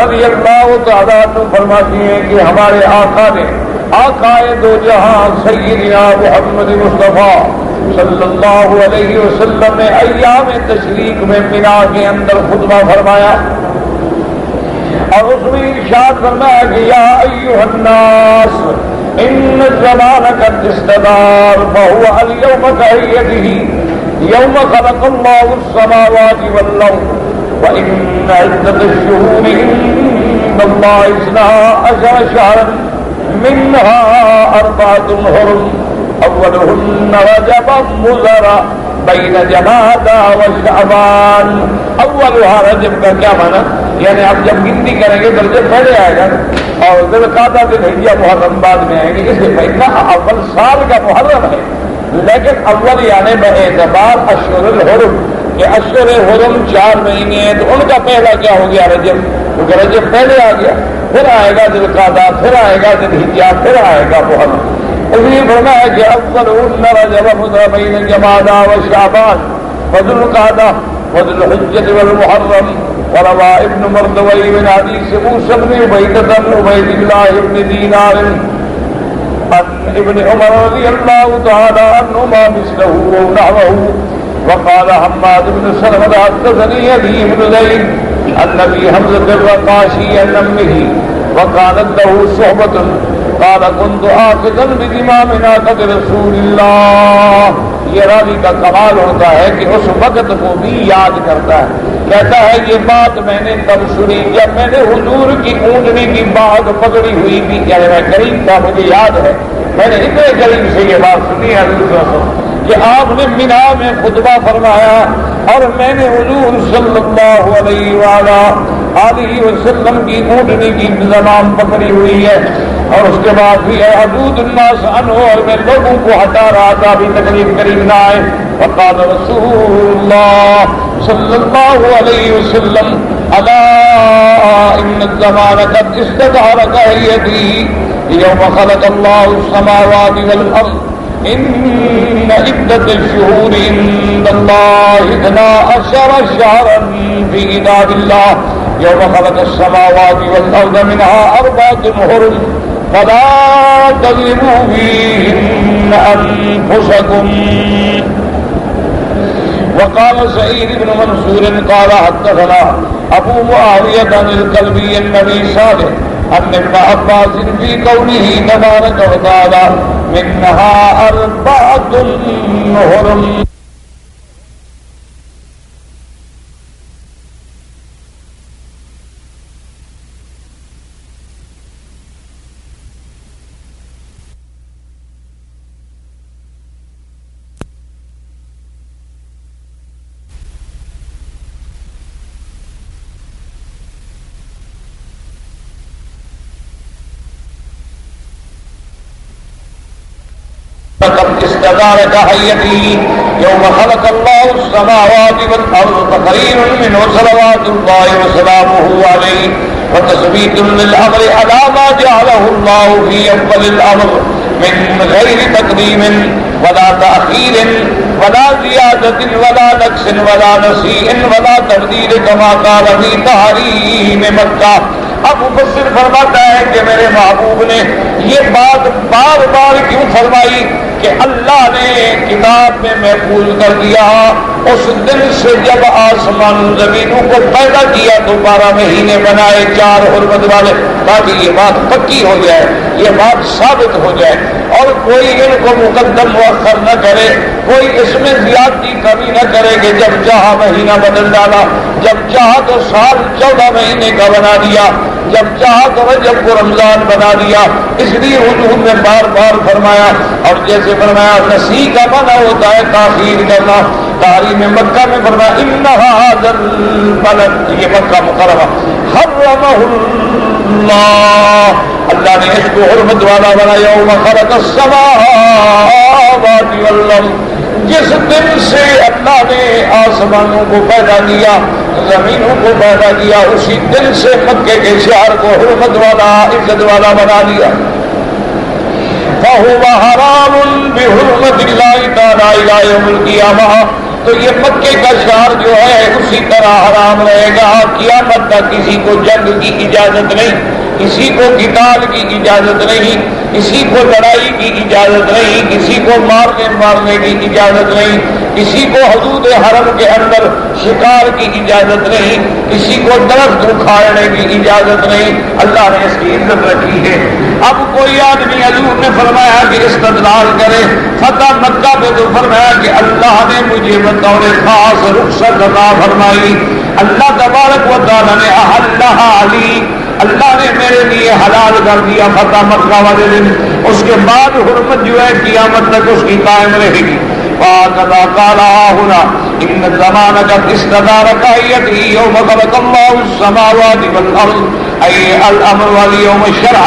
رضی اللہ تعالیٰ عنہ فرماتی ہیں کہ ہمارے آقا نے، آقائے دو جہاں سیدنا محمد مصطفیٰ صلی اللہ علیہ وسلم نے ایام تشریق میں منی کے اندر خطبہ فرمایا اور اس میں ارشاد فرمایا کہ یا ایھا الناس ان الزمان قد استدار فهو اليوم كهيئته يوم خلق الله السماوات والارض وان عدة الشهور عند الله 12 شهرا منها 4 حرم اولهن رجب مضر بین جمادى وشعبان. اولها رجب کا کیا معنی؟ یعنی اب جب گنتی کریں گے تو رجب پہلے آئے گا اور ذوالقعدہ ذو الحجہ محرم بعد میں آئیں گے. اس سے پہلا اول سال کا محرم ہے، لیکن اول یعنی باعتبار اشہر الحرم کہ اشہر حرم 4 مہینے ہیں تو ان کا پہلا کیا ہو گیا رجب، کیونکہ رجب پہلے آ گیا. پھر آئے گا ذوالقعدہ، پھر آئے گا ذو الحجہ، پھر آئے گا محرم. اس لیے فرمایا کہ اولهن رجب مضر بین جمادى وشعبان وذو القعدة وذو الحجة والمحرم. وروى ابن مردوي من حديث موسى بن عبيدة بن عبيد الله بن دينار عن ابن عمر رضی اللہ تعالی عنہما مثلہ ونحوہ. وقال حماد بن سلمة حدثني أبي بن زيد عن أبي حمزة الرقاشي عن أمه وكانت له صحبة قال كنت آخذا بزمام ناقة رسول اللہ. یہ راوی کا کمال ہوتا ہے کہ اس وقت کو بھی یاد کرتا ہے. کہتا ہے یہ بات میں نے تب سنی جب میں نے حضور کی اونٹنی کی باغ پکڑی ہوئی تھی. یعنی میں قریب تھا, مجھے یاد ہے میں نے اتنے قریب سے یہ بات سنی ہے کہ آپ نے مینا میں خطبہ فرمایا اور میں نے حضور صلی اللہ علیہ وآلہ وسلم کی اونٹنی کی زمام پکڑی ہوئی ہے اور اس کے بعد بھی ہے حدود الناس عنہ, اور میں لوگوں کو ہٹا رہا تھا ابھی تقریب قریب نہ آئے. وقال رسول اللہ صلی اللہ علیہ وسلم الا ان الزمان قد استدار كهيئته يوم خلق الله السماوات والارض ان عدة الشهور عند الله 12 شهرا في كتاب الله يوم خلق السماوات والارض منها 4 حرم فلا تظلموا فيهن انفسكم. وقال سعيد بن منصور قال حدثنا ابو معاوية عن الكلبي النبي صالح ان ابن عباس في قوله تبارك وتعالى منها 4 حرم. قد استدار كهيئته يوم خلق الله السماوات والأرض تقرير منه صلوات الله وسلامه عليه وتثبيت للأمر على ما جعله الله في أول الأمر من غير تقديم ولا تأخير ولا زيادة ولا نقص ولا نسيء ولا تبديل كما قال في تحريم مكة. اب مفسر فرماتا ہے کہ میرے محبوب نے یہ بات بار بار کیوں فرمائی کہ اللہ نے کتاب میں محفوظ کر دیا اس دن سے جب آسمان زمینوں کو پیدا کیا تو 12 مہینے بنائے 4 حرمت والے, تاکہ یہ بات پکی ہو جائے, یہ بات ثابت ہو جائے اور کوئی ان کو مقدم مؤخر نہ کرے, کوئی اس میں زیادتی کمی نہ کرے کہ جب چاہا مہینہ بدل ڈالا, جب چاہا تو سال 14 مہینے کا بنا دیا, جب چاہا تو رجب کو رمضان بنا دیا. اس لیے حضور نے بار بار فرمایا, اور جیسے فرمایا نسی کا منع ہوتا ہے تاخیر کرنا. تحریم مکہ میں فرمایا ان ھذا البلد, یہ مکہ مکرمہ حرمہ اللہ, اللہ نے اس کو حرمت والا بنایا. یوم خلق السماوات والارض, جس دن سے اللہ نے آسمانوں کو پیدا کیا زمینوں کو پیدا کیا اسی دن سے مکے کے شہر کو حرمت والا عزت والا بنا دیا. فَهُوَ حَرَامٌ بِحُرْمَةِ اللَّهِ تَعَالَىٰ إِلَىٰ يَوْمِ الْقِيَامَةِ, تو یہ مکے کا شہر جو ہے اسی طرح حرام رہے گا قیامت تک. کسی کو جنگ کی اجازت نہیں, کسی کو قتال کی اجازت نہیں, کسی کو لڑائی کی اجازت نہیں, کسی کو مارنے کی اجازت نہیں, کسی کو حدود حرم کے اندر شکار کی اجازت نہیں, کسی کو درخت اکھاڑنے کی اجازت نہیں. اللہ نے اس کی عزت رکھی ہے. اب کوئی آدمی حضور نے فرمایا کہ استدلال کرے فتح مکہ پہ, تو فرمایا کہ اللہ نے مجھے بطور خاص رخصت عطا فرمائی. اللہ تبارک و تعالی نے احلھا علی, اللہ نے میرے لیے حلال کر دیا فتح مکہ والے دن. اس کے بعد حرمت جو ہے قیامت تک اس کی قائم رہے گی. وَقَدْ قَالَ هُنَا إِنَّ الزَّمَانَ قَدْ اسْتَدَارَ كَهَيْئَتِهِ يَوْمَ خَلَقَ اللَّهُ السَّمَاوَاتِ وَالْأَرْضَ أي الأمر واليوم الشرع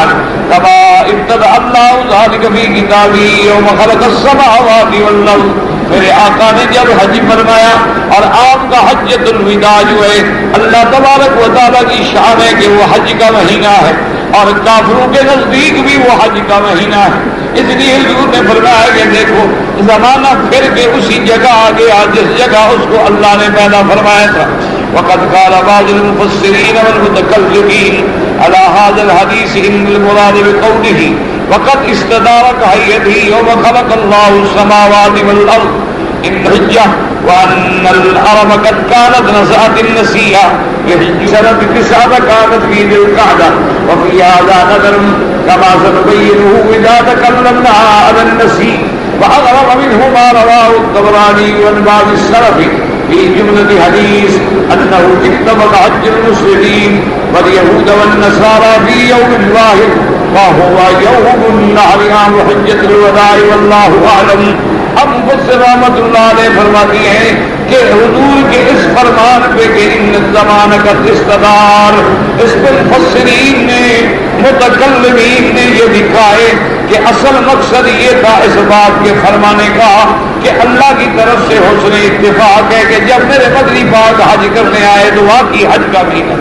كما ابتدأ الله ذلك في كتابه يوم خلق السماوات والأرض. میرے آقا نے جب حج فرمایا, اور آپ کا حجۃ الوداع جو ہے اللہ تبارک و تعالیٰ کی شان ہے کہ وہ حج کا مہینہ ہے, اور کافروں کے نزدیک بھی وہ حج کا مہینہ ہے. اس لیے حضور نے فرمایا کہ دیکھو زمانہ پھر کے اسی جگہ آ گیا جس جگہ اس کو اللہ نے پیدا فرمایا تھا. وقد قال بعض المفسرين والمتكلمين على هذا الحديث ان المراد بقوله وقد استدارك هيئته يوم خلق الله السماوات والأرض الحجة وأن الأرض قد كانت نزعت النسيئة لحج سنة 9 كانت في ذي القعدة وفي هذا نذر كما سنبينه إذا تكلمنا على النسيء وأغرب منه ما رواه الطبراني عن بعض السلف في جملة حديث أنه اتفق حج المسلمين واليهود والنصارى في يوم واحد وهو يوم النحر عام حجة الوداع والله أعلم. اب مفسر رحمۃ اللہ علیہ فرماتی ہیں کہ حضور کے اس فرمان پہ کہ ان زمان کا استدار اس پر مفسرین نے متکلمین نے یہ دکھائے کہ اصل مقصد یہ تھا اس بات کے فرمانے کا کہ اللہ کی طرف سے حسن اتفاق ہے کہ جب میرے بدری پاک حج کرنے آئے تو واقعی حج کا مہینہ،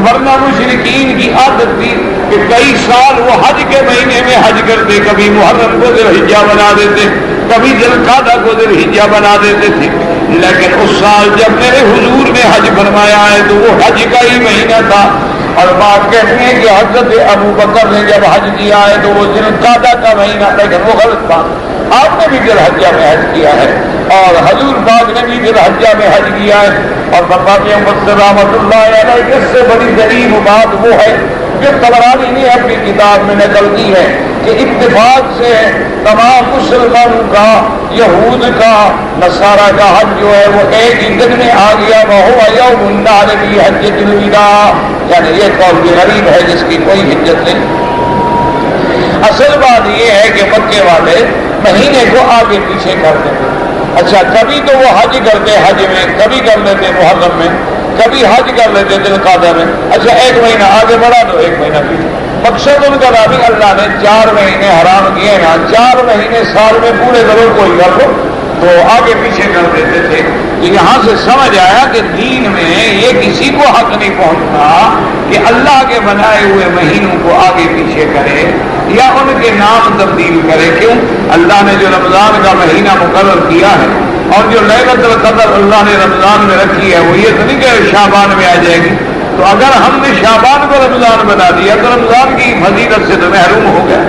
ورنہ مشرکین کی عادت تھی کہ کئی سال وہ حج کے مہینے میں حج کرتے، کبھی محرم کو ذی الحجہ بنا دیتے، کبھی ذی القعدہ کو ذی الحجہ بنا دیتے تھے، لیکن اس سال جب میرے حضور نے حج فرمایا ہے تو وہ حج کا ہی مہینہ تھا. اور بات کہتی ہے کہ حضرت ابو بکر نے جب حج کیا ہے تو وہ ذی القعدہ کا مہینہ، لیکن وہ غلط تھا. آپ نے بھی ذی الحجہ میں حج کیا ہے اور حضور پاک نے بھی ذی الحجہ میں حج کیا ہے. اور فرماتے ہیں مفسر رحمۃ اللہ علیہ اس سے بڑی ضریب بات وہ ہے جو طبرانی نے اپنی کتاب میں نقل کی ہے کہ اتفاق سے تمام مسلمانوں کا، یہود کا، نصارہ کا حج جو ہے وہ ایک ہی دن میں آ گیا. وہو یوم النحر فی حجۃ الوداع، یعنی یہ قول بھی غریب ہے جس کی کوئی حجت نہیں. اصل بات یہ ہے کہ مکے والے مہینے کو آگے پیچھے کر دیتے. اچھا کبھی تو وہ حج کرتے حج میں، کبھی کر لیتے محرم میں، کبھی حج کر لیتے ذی القعدہ میں. اچھا ایک مہینہ آگے بڑھا دو، ایک مہینہ پیچھے. مقصد ان کا بھی اللہ نے 4 مہینے حرام کیے نا، 4 مہینے سال میں پورے کرو کوئی کر دو، تو آگے پیچھے کر دیتے تھے. تو یہاں سے سمجھ آیا کہ دین میں یہ کسی کو حق نہیں پہنچتا کہ اللہ کے بنائے ہوئے مہینوں کو آگے پیچھے کرے یا ان کے نام تبدیل کرے. کیوں؟ اللہ نے جو رمضان کا مہینہ مقرر کیا ہے اور جو لیلۃ القدر اللہ نے رمضان میں رکھی ہے وہ یہ تو نہیں کہ شعبان میں آ جائے گی. تو اگر ہم نے شعبان کو رمضان بنا دیا تو رمضان کی فضیلت سے تو محروم ہو گیا.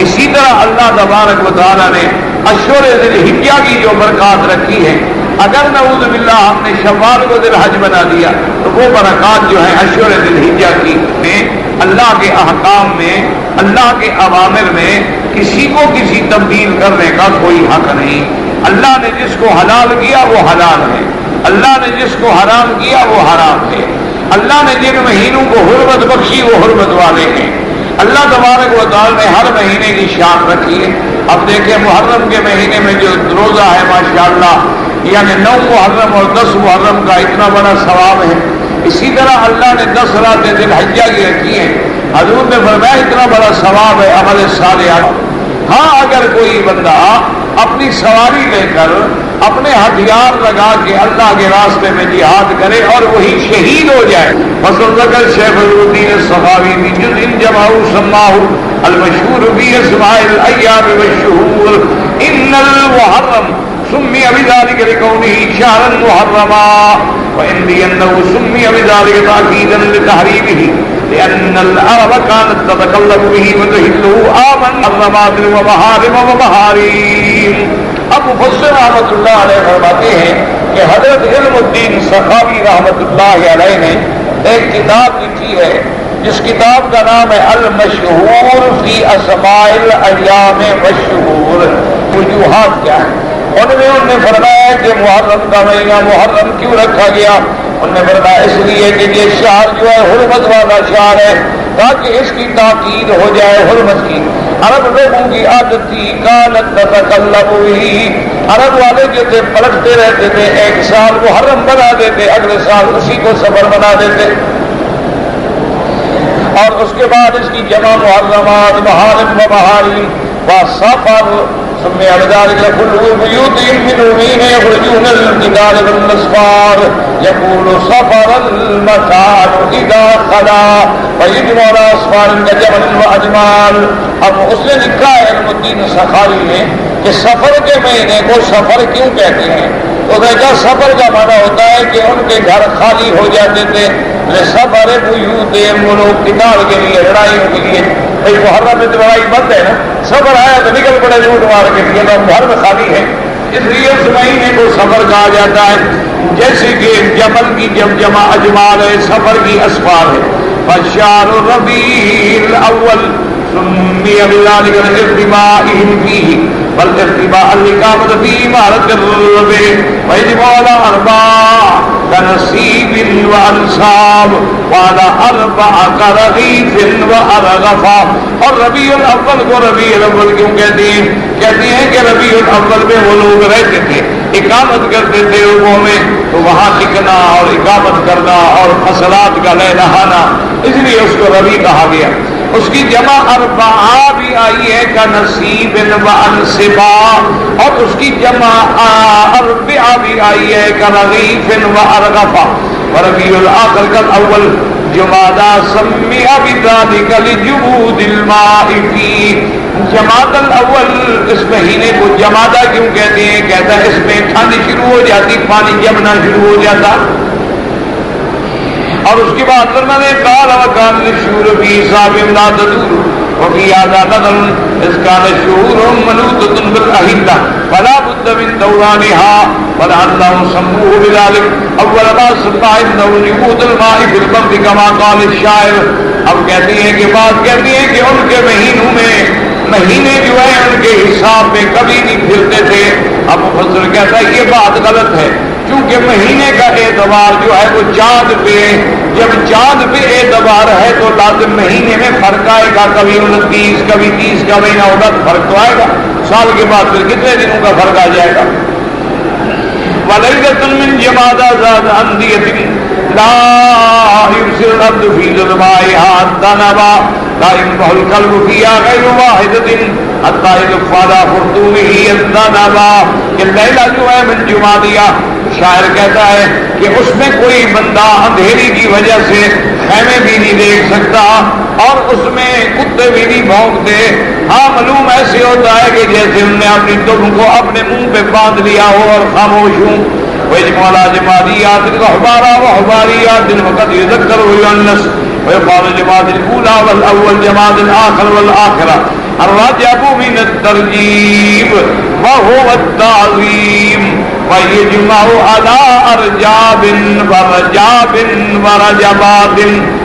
اسی طرح اللہ تبارک و تعالیٰ نے اشہر ذی الحجہ کی جو برکات رکھی ہے، اگر نعوذ باللہ ہم نے شوال کو ذی الحج بنا دیا تو وہ برکات جو ہے اشہر ذی الحجہ کی میں اللہ کے احکام میں، اللہ کے اوامر میں کسی کو کسی تبدیل کرنے کا کوئی حق نہیں. اللہ نے جس کو حلال کیا وہ حلال ہے، اللہ نے جس کو حرام کیا وہ حرام ہے. اللہ نے جن مہینوں کو حرمت بخشی وہ حرمت والے ہیں. اللہ تبارک و تعالیٰ نے ہر مہینے کی شان رکھی ہے. اب دیکھیں محرم کے مہینے میں جو روزہ ہے ماشاءاللہ، یعنی 9 محرم اور 10 محرم کا اتنا بڑا ثواب ہے. اسی طرح اللہ نے 10 راتیں ذی الحجہ کی رکھی ہیں. حضور نے فرمایا اتنا بڑا ثواب ہے عمل صالح. ہاں اگر کوئی بندہ اپنی سواری لے کر اپنے ہتھیار لگا کے اللہ کے راستے میں جہاد کرے اور وہی شہید ہو جائے. فصل ذکر شیخ الدین الصحاوی بھی جز ان جمع سماہ المشہور بھی اسماء الایام والشہور ان المحرم سمی بذلك لكونه شهرا محرما وان بانه سمي بذلك تاكيدا لتحريمه لان العرب كانت تتكلم به وتهله عاما حرمات ومحارم ومحارم. اب مفسر رحمۃ اللہ علیہ فرماتے ہیں کہ حضرت علم الدین سخاوی رحمۃ اللہ علیہ نے ایک کتاب لکھی ہے جس کتاب کا نام ہے المشہور فی اسماء الایام والشہور. وجوہات کیا ہیں ان میں انہوں نے فرمایا کہ محرم کا مہینہ محرم کیوں رکھا گیا. انہوں نے فرمایا اس لیے کہ یہ شہر جو ہے حرمت والا شہر ہے تاکہ اس کی تاکید ہو جائے حرمت کی. عرب لوگوں کی عادت تھی کانت تتکلم به، عرب والے جو تھے پلٹتے رہتے تھے، ایک سال محرم بنا دیتے، اگلے سال اسی کو سفر بنا دیتے، اور اس کے بعد اس کی جمع محرمات محارم و محارم و سفر سمي بذلك كل بيوتهم من حين يخرجون الجدار والأسفار يقول سفر المكان إذا خلا فيجمع الأسفار كجمل وأجمال. اب اس نے لکھا ہے علم الدین سخاوی نے کہ سفر کے مہینے کو سفر کیوں کہتے ہیں؟ تو دیکھا سفر کا معنی ہوتا ہے کہ ان کے گھر خالی ہو جاتے تھے، سفر بیوتہم، وہ لوگ قتال کے لیے، لڑائیوں کے لیے، بھائی محرم میں تو لڑائی بند ہے نا، سفر آیا تو نکل پڑے لوٹ مار کے لیے، تو گھر میں خالی ہے، اس لیے اس مہینے کو سفر کہا جاتا ہے۔ جیسے کہ جمل کی جب جمع اجمال ہے، سفر کی اسفار ہے۔ فشار ربیع الاول سمی بذلك لارتباطهم فيه والارتباط الإقامة في إمارة الربيع ويجب على أربع كنسيب وأنساب وعلى أربع كرغيف وأرغفا۔ اور ربیع الاول کو ربیع الاول کیوں کہتے ہیں؟ کہتے ہیں کہ ربیع الاول میں وہ لوگ رہتے تھے، اقامت کرتے تھے روحوں میں، تو وہاں ٹکنا اور اقامت کرنا اور فصلات کا لے نہانا، اس لیے اس کو ربیع کہا گیا۔ اس کی جمع اربعہ بھی آئی ہے کا نصیب و انصبا، اور اس کی جمع اربعہ بھی آئی ہے کا رغیف و ارغفا۔ وربیع الاخر کا اول جمادہ سمی بذلک لجمود الماء فی۔ جمادہ الاول اس مہینے کو جمادہ کیوں کہتے ہیں؟ کہتا ہے اس میں ٹھنڈ شروع ہو جاتی، پانی جمنا شروع ہو جاتا۔ اور اس کے بعد اللہ نے کہا وکان الشہور فی حساب لا تدور وفی هذا نظر اذ كان الشهور منوطة بالاهلة فلا بد من دورانها ولعلهم سموه بذلك اول ما سمع انه وجود الماء في البرد كما قال الشاعر۔ اب کہتے ہیں کہ بات کہتے ہیں کہ ان کے مہینوں میں مہینے جو ہے ان کے حساب میں کبھی نہیں پھرتے تھے۔ اب مفسر کہتا ہے یہ بات غلط ہے، کیونکہ مہینے کا اعتبار جو ہے وہ چاند پہ، جب چاند پہ اعتبار ہے تو لازم مہینے میں فرق آئے گا، کبھی 29 کبھی 30 کا مہینہ ہوگا تو فرق تو آئے گا، سال کے بعد پھر کتنے دنوں کا فرق آ جائے گا۔ وَلَيْلَةٌ مِّن جَمَادَى ذَاتِ أَنْدِيَةٍ لَا يُبْصِرُ الْعَبْدُ فِي ظُلُمَاتِهَا حَتَّى نَبَا لَا يُنبَهُ الْقَلْبُ فِيهَا غَيْرُ وَاحِدَةٍ حَتَّى يُدْفَ عَلَى خُرْطُومِهِ الذَّنَبَا۔ کہ لیلہ جو ہے من جمادیہ، شاعر کہتا ہے کہ اس میں کوئی بندہ اندھیری کی وجہ سے خیمے بھی نہیں دیکھ سکتا اور اس میں کتے بھی نہیں بھونکتے۔ ہاں معلوم ایسے ہوتا ہے کہ جیسے ہم نے اپنی دم کو اپنے منہ پہ باندھ لیا ہو اور خاموش ہوں۔ وَيَجْمَعُ جَمَادِيَاتٍ وَحُبَارًا وَحُبَارِيَاتٍ وَقَدْ يُذَكَّرُ وَيُؤَنَّثُ وَيُقَالُ جَمَادِ الْأُولَى وَالْأَوَّلُ جَمَادِ الْآخِرُ وَالْآخِرَةُ الرَّجَبُ مِنَ التَّرْجِيبِ وَهُوَ التَّعْظِيمُ وَيَجْمَعُ عَلَى أَرْجَابٍ وَرَجَابٍ وَرَجَبَاتٍ۔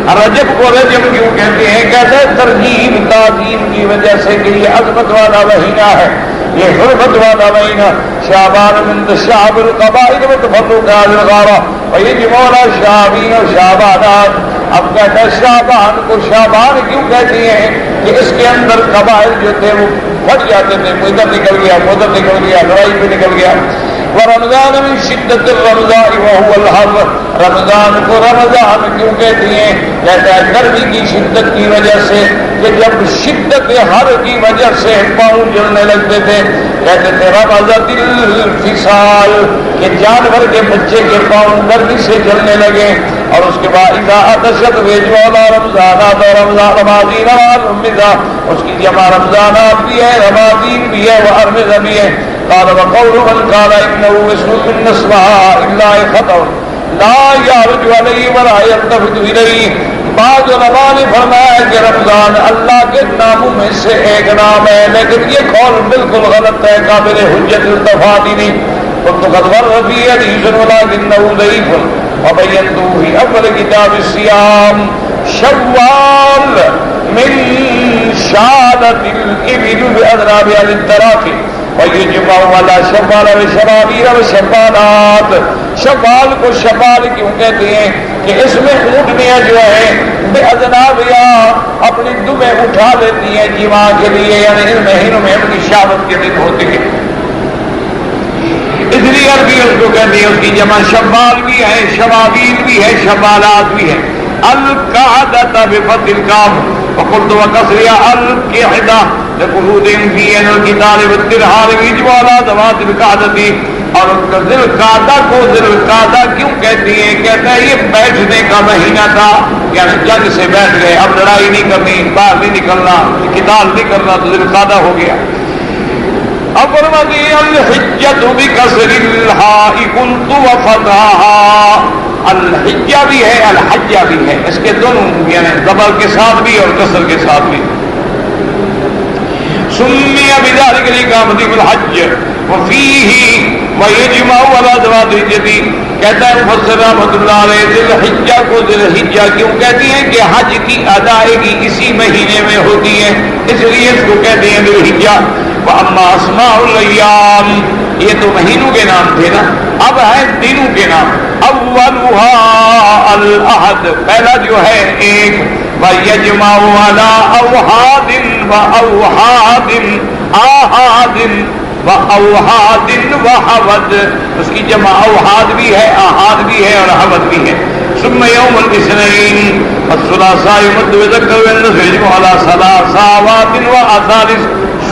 رجب کو رجب کیوں کہتے ہیں؟ کہتے ہیں ترجیب تعظیم کی وجہ سے کہ یہ عظمت والا مہینہ ہے، یہ حرمت والا مہینہ۔ شعبان من تشعب القبائل وتفرق الغارة ويجمع شعبین و شعبانات۔ اب کہتا ہے شعبان کو شعبان کیوں کہتے ہیں؟ کہ اس کے اندر قبائل جو تھے وہ پھٹ جاتے تھے، ادھر نکل گیا ادھر نکل گیا، لڑائی پہ نکل گیا۔ ورمضان من شدت الرمضاء وهو الحر۔ رمضان کو رمضان کیوں کہتے ہیں؟ کہتا ہے گرمی کی شدت کی وجہ سے، کہ جب شدت حر کی وجہ سے پاؤں جلنے لگتے تھے، کہتے تھے رمضت الفصال، کہ جانور کے بچے کے پاؤں گرمی سے جلنے لگے۔ اور اس کے بعد اذا عطشت وجوالا رمضانات، رمضان رماضین والرمضہ، اس کی جمع رمضانات بھی ہے، رماضین بھی ہے، وارمضہ بھی ہے۔ قال وقول من قال انه اسم من اسماء الله خطا لا يعرج عليه ولا يلتفت اليه۔ بعض علماء نے فرمایا کہ رمضان اللہ کے ناموں میں سے ایک نام ہے، لیکن یہ قول بالکل غلط ہے، قابل حجت التفات ہی نہیں۔ قد ور فی حدیث ولكنه ضعیف وبینته فی اول کتاب الصیام۔ شوال من شالت الابل باذنابها للتراخی وَيُجْمَعُ عَلَى شَوَّالَ وَشَوَالِيرَ وَشَوَّالَاتِ۔ شوال کو شوال کیوں کہتے ہیں؟ کہ اس میں اونٹنیاں جو ہیں بے اذنابیا اپنی دمیں اٹھا لیتی ہیں جماع کے لیے، یعنی ان مہینوں میں ان کی شہوت کے دن ہوتے ہیں، اس لیے عربی اس کو کہتے ہیں۔ اس کی جمع شوال بھی ہے، شواویل بھی ہے، شوالات بھی ہے۔ القعدۃ بفتح القاف وقلت وكسرها القعدة لخلودهم في القتال والترحال ويجب على ذوات القعدة۔ اور ذی القعدہ کو ذی القعدہ کیوں کہتی ہیں؟ کہتا ہے یہ بیٹھنے کا مہینہ تھا، یعنی جنگ سے بیٹھ گئے، اب لڑائی نہیں کرنی، باہر نہیں نکلنا، قتال نہیں کرنا، تو ذی القعدہ ہو گیا۔ اب فرماتی الحجۃ بکسر الحاء قلت وفتحها، الحجہ بھی ہے الحجہ بھی ہے، اس کے دونوں یعنی زبر کے ساتھ بھی اور کسر کے ساتھ بھی. سمی بذلک لإقامة الحج وفیہ ویجمع على ذوات الحجۃ. کہتا ہے مفسر رحمۃ اللہ علیہ ذی الحجہ کو ذی الحجہ کیوں کہتی ہیں کہ حج کی ادائیگی اسی مہینے میں ہوتی ہے، اس لیے اس کو کہتے ہیں ذی الحجہ. وَأَمَّا أَسْمَاءُ الْأَيَّامِ، یہ تو مہینوں کے نام تھے نا، اب ہے دنوں کے نام. اولها الاحد، پہلا جو ہے ایک، وَيَجْمَعُ عَلَىٰ أَوْحَادٍ وَأَوْحَادٍ آحَادٍ وَأَوْحَادٍ وَحَوَدٍ، اس کی جمع اوحاد بھی ہے، آحاد بھی ہے اور حوض بھی ہے. ثم يوم الاثنين والثلاثاء يمد ويذكر والنصر يجمع على ثلاثاوات وأثالث،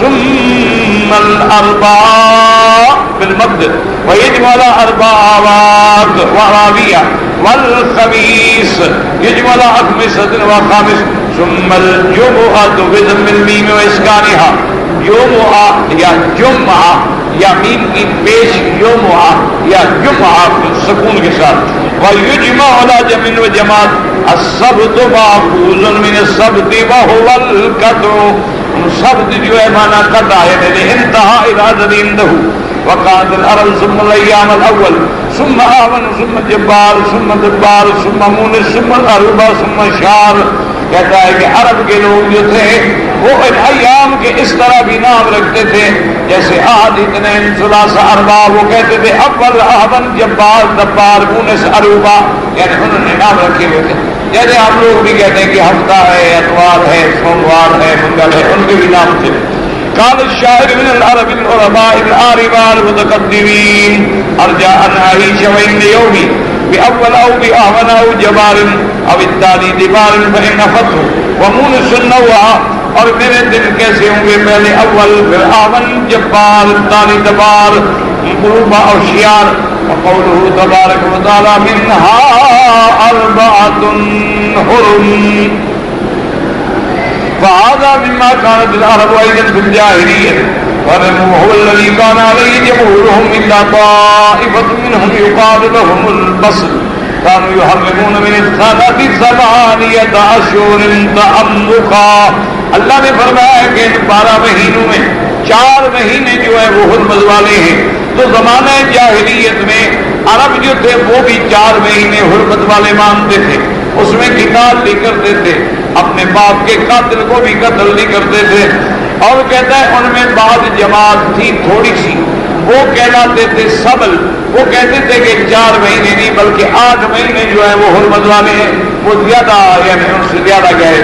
ثم الأربعاء بالمد ويجمع على أربعاوات وراوية، والخميس يجمع على أخمسة وخامس، ثم الجمعة بضم الميم وإسكانها، جمعہ یا جمعہ یا میم کی پیش یومعہ یا جمعہ سکون کے ساتھ. وَيُجْمَعُ عَلَىٰ جَمْعٍ وَجَمَاعَةٍ السَّبْتُ مَأْخُوذٌ مِنَ السَّبْتِ وَهُوَ الْقَطْعُ، سبت جو ہے مانا قطع ہے میرے انتہا ارادت عنده. وقعت الارض ثم الايام الاول ثم آون ثم جبال ثم دبال ثم مونس ثم الاربع ثم شار. کہتا ہے کہ عرب کے لوگ جو تھے وہ ان ایام کے اس طرح بھی نام رکھتے تھے جیسے احد اثنین ثلاثہ اربع، وہ کہتے تھے اول آون جبال دبال مونس اربع، یعنی انہوں نے نام رکھے ہوئے تھے. جیسے ہم لوگ بھی کہتے ہیں کہ ہفتہ ہے، اتوار ہے، سوموار ہے، منگل ہے، ان کے بھی نام تھے. قال الشاعر من العرب العرباء العارباء المتقدمين ارجع ان اعيش وان يومي باول او باهون او جبار او التالي دبار فان فتح ومونس النوع، اور میرے دن کیسے ہوں گے، پہلے اول پھر آون جبار تالی دبار قروبا اور شیار. وقوله تبارك وتعالى منها أربعة حرم. فهذا مما كانت العرب أيضا في الجاهلية، وهو الذي كان عليه جمهورهم إلا طائفة منهم يقال لهم البصر، كانوا يحرمون من الثلاث 8 أشهر تعمقا. اللہ نے فرمایا کہ ان 12 مہینوں میں 4 مہینے جو ہے وہ حرمت والے ہیں. تو زمانہ جاہلیت میں عرب جو تھے وہ بھی 4 مہینے حرمت والے مانتے تھے، اس میں قتال نہیں کرتے تھے، اپنے باپ کے قاتل کو بھی قتل نہیں کرتے تھے. اور کہتا ہے ان میں بعض جماعت تھی تھوڑی سی، وہ کہلاتے تھے سبل، وہ کہتے تھے کہ 4 مہینے نہیں بلکہ 8 مہینے جو ہے وہ حرمت والے ہیں، وہ زیادہ یعنی ان سے زیادہ گئے.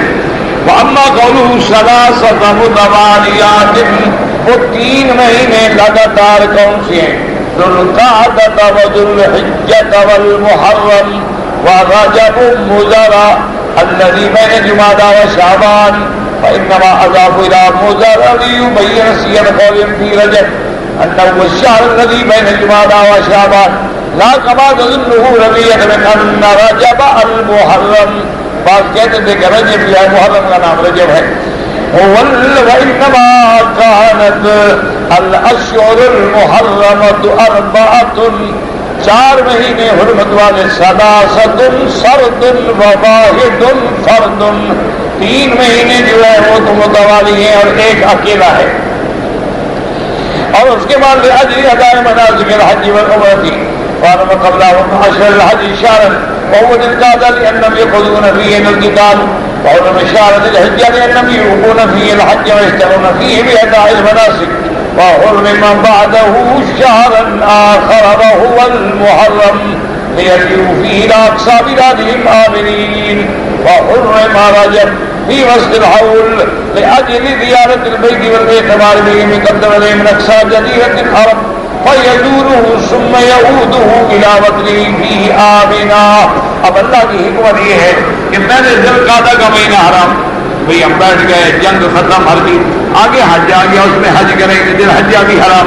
وَأَمَّا قَوْلُهُ ثَلَاثَةَ مُتَوَالِيَاتٍ، وہ 3 مہینے لگاتار کون سے ہیں؟ ذو القعدۃ وذو الحجۃ والمحرم ورجب مضر الذي بين جمادى وشعبان، فإنما أضاف إلى مضر ليبين سير قول في رجب أنه الشهر الذي بين جمادى وشعبان، لا كما تظنه ربيع من أن رجب المحرم. بعض کہتے تھے کہ رجب یا محرم کا نام رجب ہے. وإنما كانت الأشهر المحرمة 4، 4 مہینے حرمت والے 3 سرد وواحد فرد، 3 مہینے جو ہے وہ تو متوالی ہیں اور ایک اکیلا ہے. اور اس کے بعد لأجل أداء مناسك الحج والعمرة وأن قبلهم أشهر الحج شهرا وهو ذي القعدة لأنهم يأخذون فيه القتال، وحرم شهر ذي الحجة لأنهم يوقون فيه الحج ويشتغلون فيه بأداء المناسك، وحرم من بعده شهرا آخر وهو المحرم ليجيئوا فيه إلى أقصى بلادهم آمنين، وحرم رجب في وسط الحول لأجل زيارة البيت والاعتبار به مقدم عليه من أقصى جزيرة العرب فيزوره ثم يعوده إلى وطنه فيه آمنا. اب اللہ کی حکمت یہ ہے کہ پہلے ذی القعدہ کا مہینہ حرام، بھئی ہم بیٹھ گئے، جنگ ختم، ہر چیز آگے حج آ گیا، اس میں حج کریں گے، ذی الحجہ بھی حرام.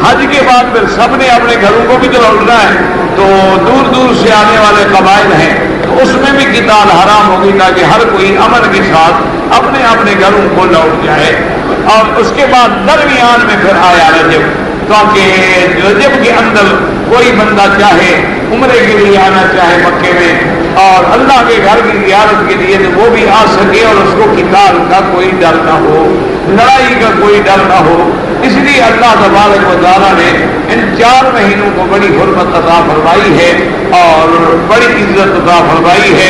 حج کے بعد پھر سب نے اپنے گھروں کو بھی تو لوٹنا ہے، تو دور دور سے آنے والے قبائل ہیں تو اس میں بھی قتال حرام ہوگی تاکہ ہر کوئی امن کے ساتھ اپنے اپنے گھروں کو لوٹ جائے. اور اس کے بعد درمیان میں پھر آیا رجب، تاکہ رجب کے اندر کوئی بندہ چاہے عمرے کے لیے آنا چاہے مکے میں اور اللہ کے گھر کی زیارت کے لیے تو وہ بھی آ سکے اور اس کو قتال کا کوئی ڈر نہ ہو، لڑائی کا کوئی ڈر نہ ہو۔ اس لیے اللہ تبارک و تعالیٰ نے ان 4 مہینوں کو بڑی حرمت عطا فرمائی ہے اور بڑی عزت عطا فرمائی ہے،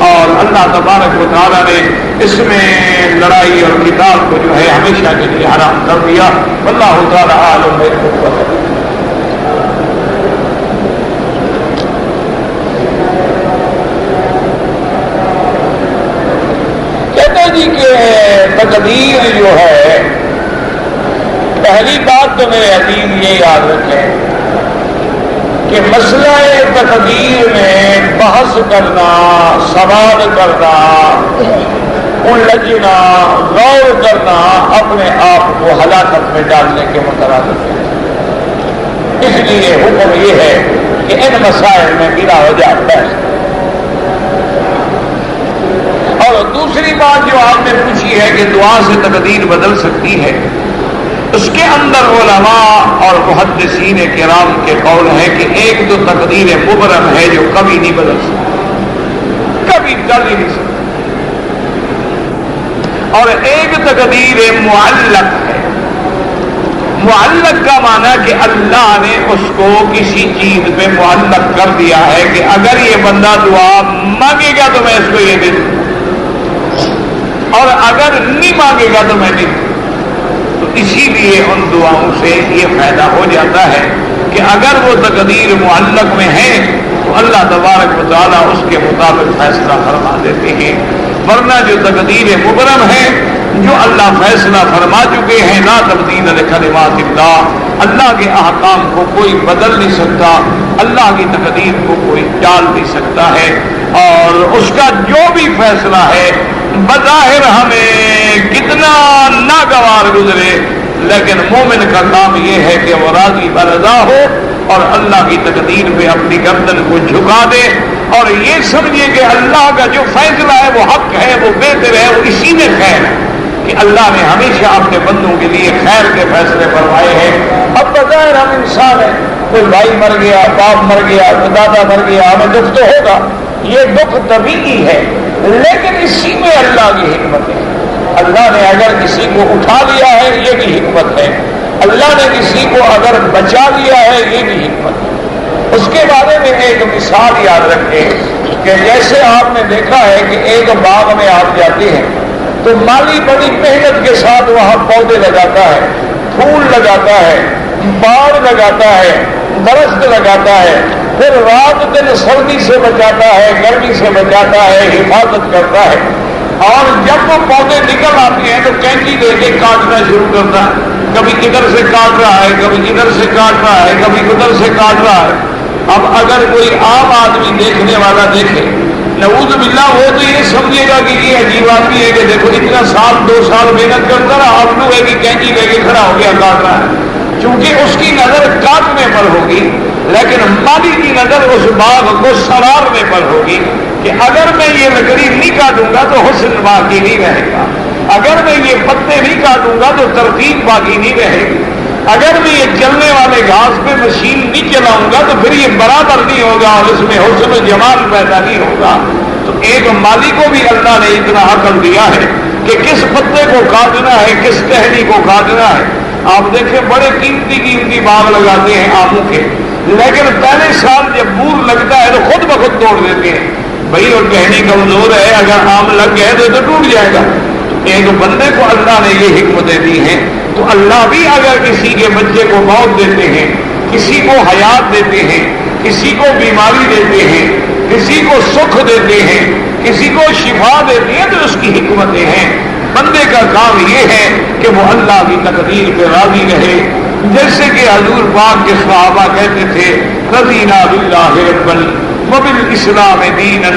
اور اللہ تبارک و تعالیٰ نے اس میں لڑائی اور قتال کو جو ہے ہمیشہ کے لیے حرام کر دیا۔ واللہ تعالیٰ عالم بالحکمت۔ جی کہ تقدیر جو ہے، پہلی بات تو میرے عزیز یہ یاد رکھیں کہ مسئلہ تقدیر میں بحث کرنا، سوال کرنا، الجھنا، غور کرنا اپنے آپ کو ہلاکت میں ڈالنے کے مترادف ہے۔ اس لیے حکم یہ ہے کہ ان مسائل میں بلا وجہ بحث۔ اور دوسری بات جو آپ نے پوچھی ہے کہ دعا سے تقدیر بدل سکتی ہے، اس کے اندر علماء اور محدثین کرام کے قول ہے کہ ایک تو تقدیر مبرم ہے جو کبھی نہیں بدل سکتی، کبھی بدل ہی نہیں سکتی، اور ایک تقدیر معلق ہے۔ معلق کا معنی کہ اللہ نے اس کو کسی چیز پہ معلق کر دیا ہے کہ اگر یہ بندہ دعا مانگے گا تو میں اس کو یہ دے دوں، اور اگر نہیں مانگے گا تو میں نہیں دوں۔ تو اسی لیے ان دعاؤں سے یہ فائدہ ہو جاتا ہے کہ اگر وہ تقدیر معلق میں ہے تو اللہ تبارک و تعالیٰ اس کے مطابق فیصلہ فرما دیتے ہیں، ورنہ جو تقدیر مبرم ہے، جو اللہ فیصلہ فرما چکے ہیں، لا تبدیل لکلمات اللہ، اللہ کے احکام کو کوئی بدل نہیں سکتا، اللہ کی تقدیر کو کوئی ٹال نہیں سکتا ہے، اور اس کا جو بھی فیصلہ ہے بظاہر ہمیں کتنا ناگوار گزرے، لیکن مومن کا کام یہ ہے کہ وہ راضی برضا ہو اور اللہ کی تقدیر پہ اپنی گردن کو جھکا دے، اور یہ سمجھے کہ اللہ کا جو فیصلہ ہے وہ حق ہے، وہ بہتر ہے، وہ اسی میں خیر ہے کہ اللہ نے ہمیشہ اپنے بندوں کے لیے خیر کے فیصلے فرمائے ہیں۔ اب بظاہر ہم انسان ہیں، کوئی بھائی مر گیا، باپ مر گیا، دادا مر گیا، ہمیں دکھ تو ہوگا، یہ دکھ طبیعی ہے، لیکن اسی میں اللہ کی حکمت ہے۔ اللہ نے اگر کسی کو اٹھا لیا ہے یہ بھی حکمت ہے، اللہ نے کسی کو اگر بچا لیا ہے یہ بھی حکمت ہے۔ اس کے بارے میں ایک مثال یاد رکھیں کہ جیسے آپ نے دیکھا ہے کہ ایک باغ میں آپ جاتے ہیں تو مالی بڑی محنت کے ساتھ وہاں پودے لگاتا ہے، پھول لگاتا ہے، باڑ لگاتا ہے، درخت لگاتا ہے، پھر رات دن سردی سے بچاتا ہے، گرمی سے بچاتا ہے، حفاظت کرتا ہے، اور جب وہ پودے نکل آتے ہیں تو کینچی دے کے کاٹنا شروع کرتا ہے، کبھی ادھر سے کاٹ رہا ہے، کبھی ادھر سے کاٹ رہا ہے، کبھی ادھر سے کاٹ رہا ہے۔ اب اگر کوئی عام آدمی دیکھنے والا دیکھے، نعوذ باللہ، وہ تو یہ سمجھے گا کہ یہ عجیب آدمی ہے کہ دیکھو اتنا سال 2 سال محنت کرتا رہا، اب لوگ ہے کہ کینچی لے کے کھڑا ہو گیا کاٹ رہا ہے، چونکہ اس کی نظر کاٹنے پر ہوگی، لیکن مالی کی نظر اس باغ کو سرارنے پر ہوگی کہ اگر میں یہ لکڑی نہیں کاٹوں گا تو حسن باقی نہیں رہے گا، اگر میں یہ پتے نہیں کاٹوں گا تو ترتیب باقی نہیں رہے گی، اگر میں یہ چلنے والے گھاس پہ مشین نہیں چلاؤں گا تو پھر یہ برابر نہیں ہوگا اور اس میں حسن و جمال پیدا نہیں ہوگا۔ تو ایک مالی کو بھی اللہ نے اتنا عقل دیا ہے کہ کس پتے کو کاٹنا ہے، کس ٹہنی کو کاٹنا ہے۔ آپ دیکھیں بڑے قیمتی باغ لگاتے ہیں آموں کے، لیکن پہلے سال جب بور لگتا ہے تو خود بخود توڑ دیتے ہیں، بھائی وہ ٹہنی کمزور ہے، اگر آم لگ گئے تو ٹوٹ جائے گا۔ ایک بندے کو اللہ نے یہ حکمتیں دی ہیں، تو اللہ بھی اگر کسی کے بچے کو موت دیتے ہیں، کسی کو حیات دیتے ہیں، کسی کو بیماری دیتے ہیں، کسی کو سکھ دیتے ہیں، کسی کو شفا دیتے ہیں، تو اس کی حکمتیں ہیں۔ بندے کا کام یہ ہے کہ وہ اللہ کی تقدیر پہ راضی رہے، جیسے کہ حضور پاک کے صحابہ کہتے تھے، رضینا باللہ ربا وبالاسلام دینا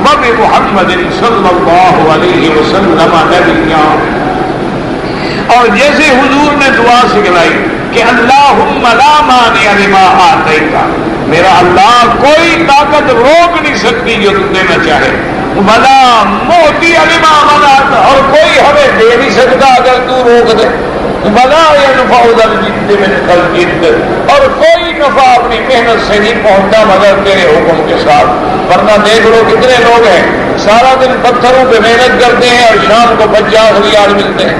وبمحمد صلی اللہ علیہ وسلم نبیا۔ اور جیسے حضور نے دعا سکھلائی کہ اللہم لا مانع لما آتیت، میرا اللہ کوئی طاقت روک نہیں سکتی جو تم دینا چاہے، ولا موتی علما منعت، اور کوئی ہمیں دے نہیں سکتا اگر تو روک دے، ولا ينفع ذا الجد منك الجد، اور کوئی نفع اپنی محنت سے نہیں پہنچتا مگر تیرے حکم کے ساتھ۔ ورنہ دیکھ لو کتنے لوگ ہیں سارا دن پتھروں پہ محنت کرتے ہیں اور شام کو 50 ریال ملتے ہیں،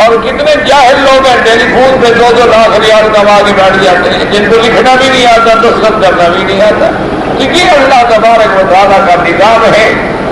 اور کتنے جاہل لوگ ہیں ٹیلی فون پہ 2-2 لاکھ ریال کما کے بیٹھ جاتے ہیں، جن کو لکھنا بھی نہیں آتا تو سب کرنا بھی نہیں آتا، کیونکہ اللہ تبارک و تعالیٰ کا نظام ہے،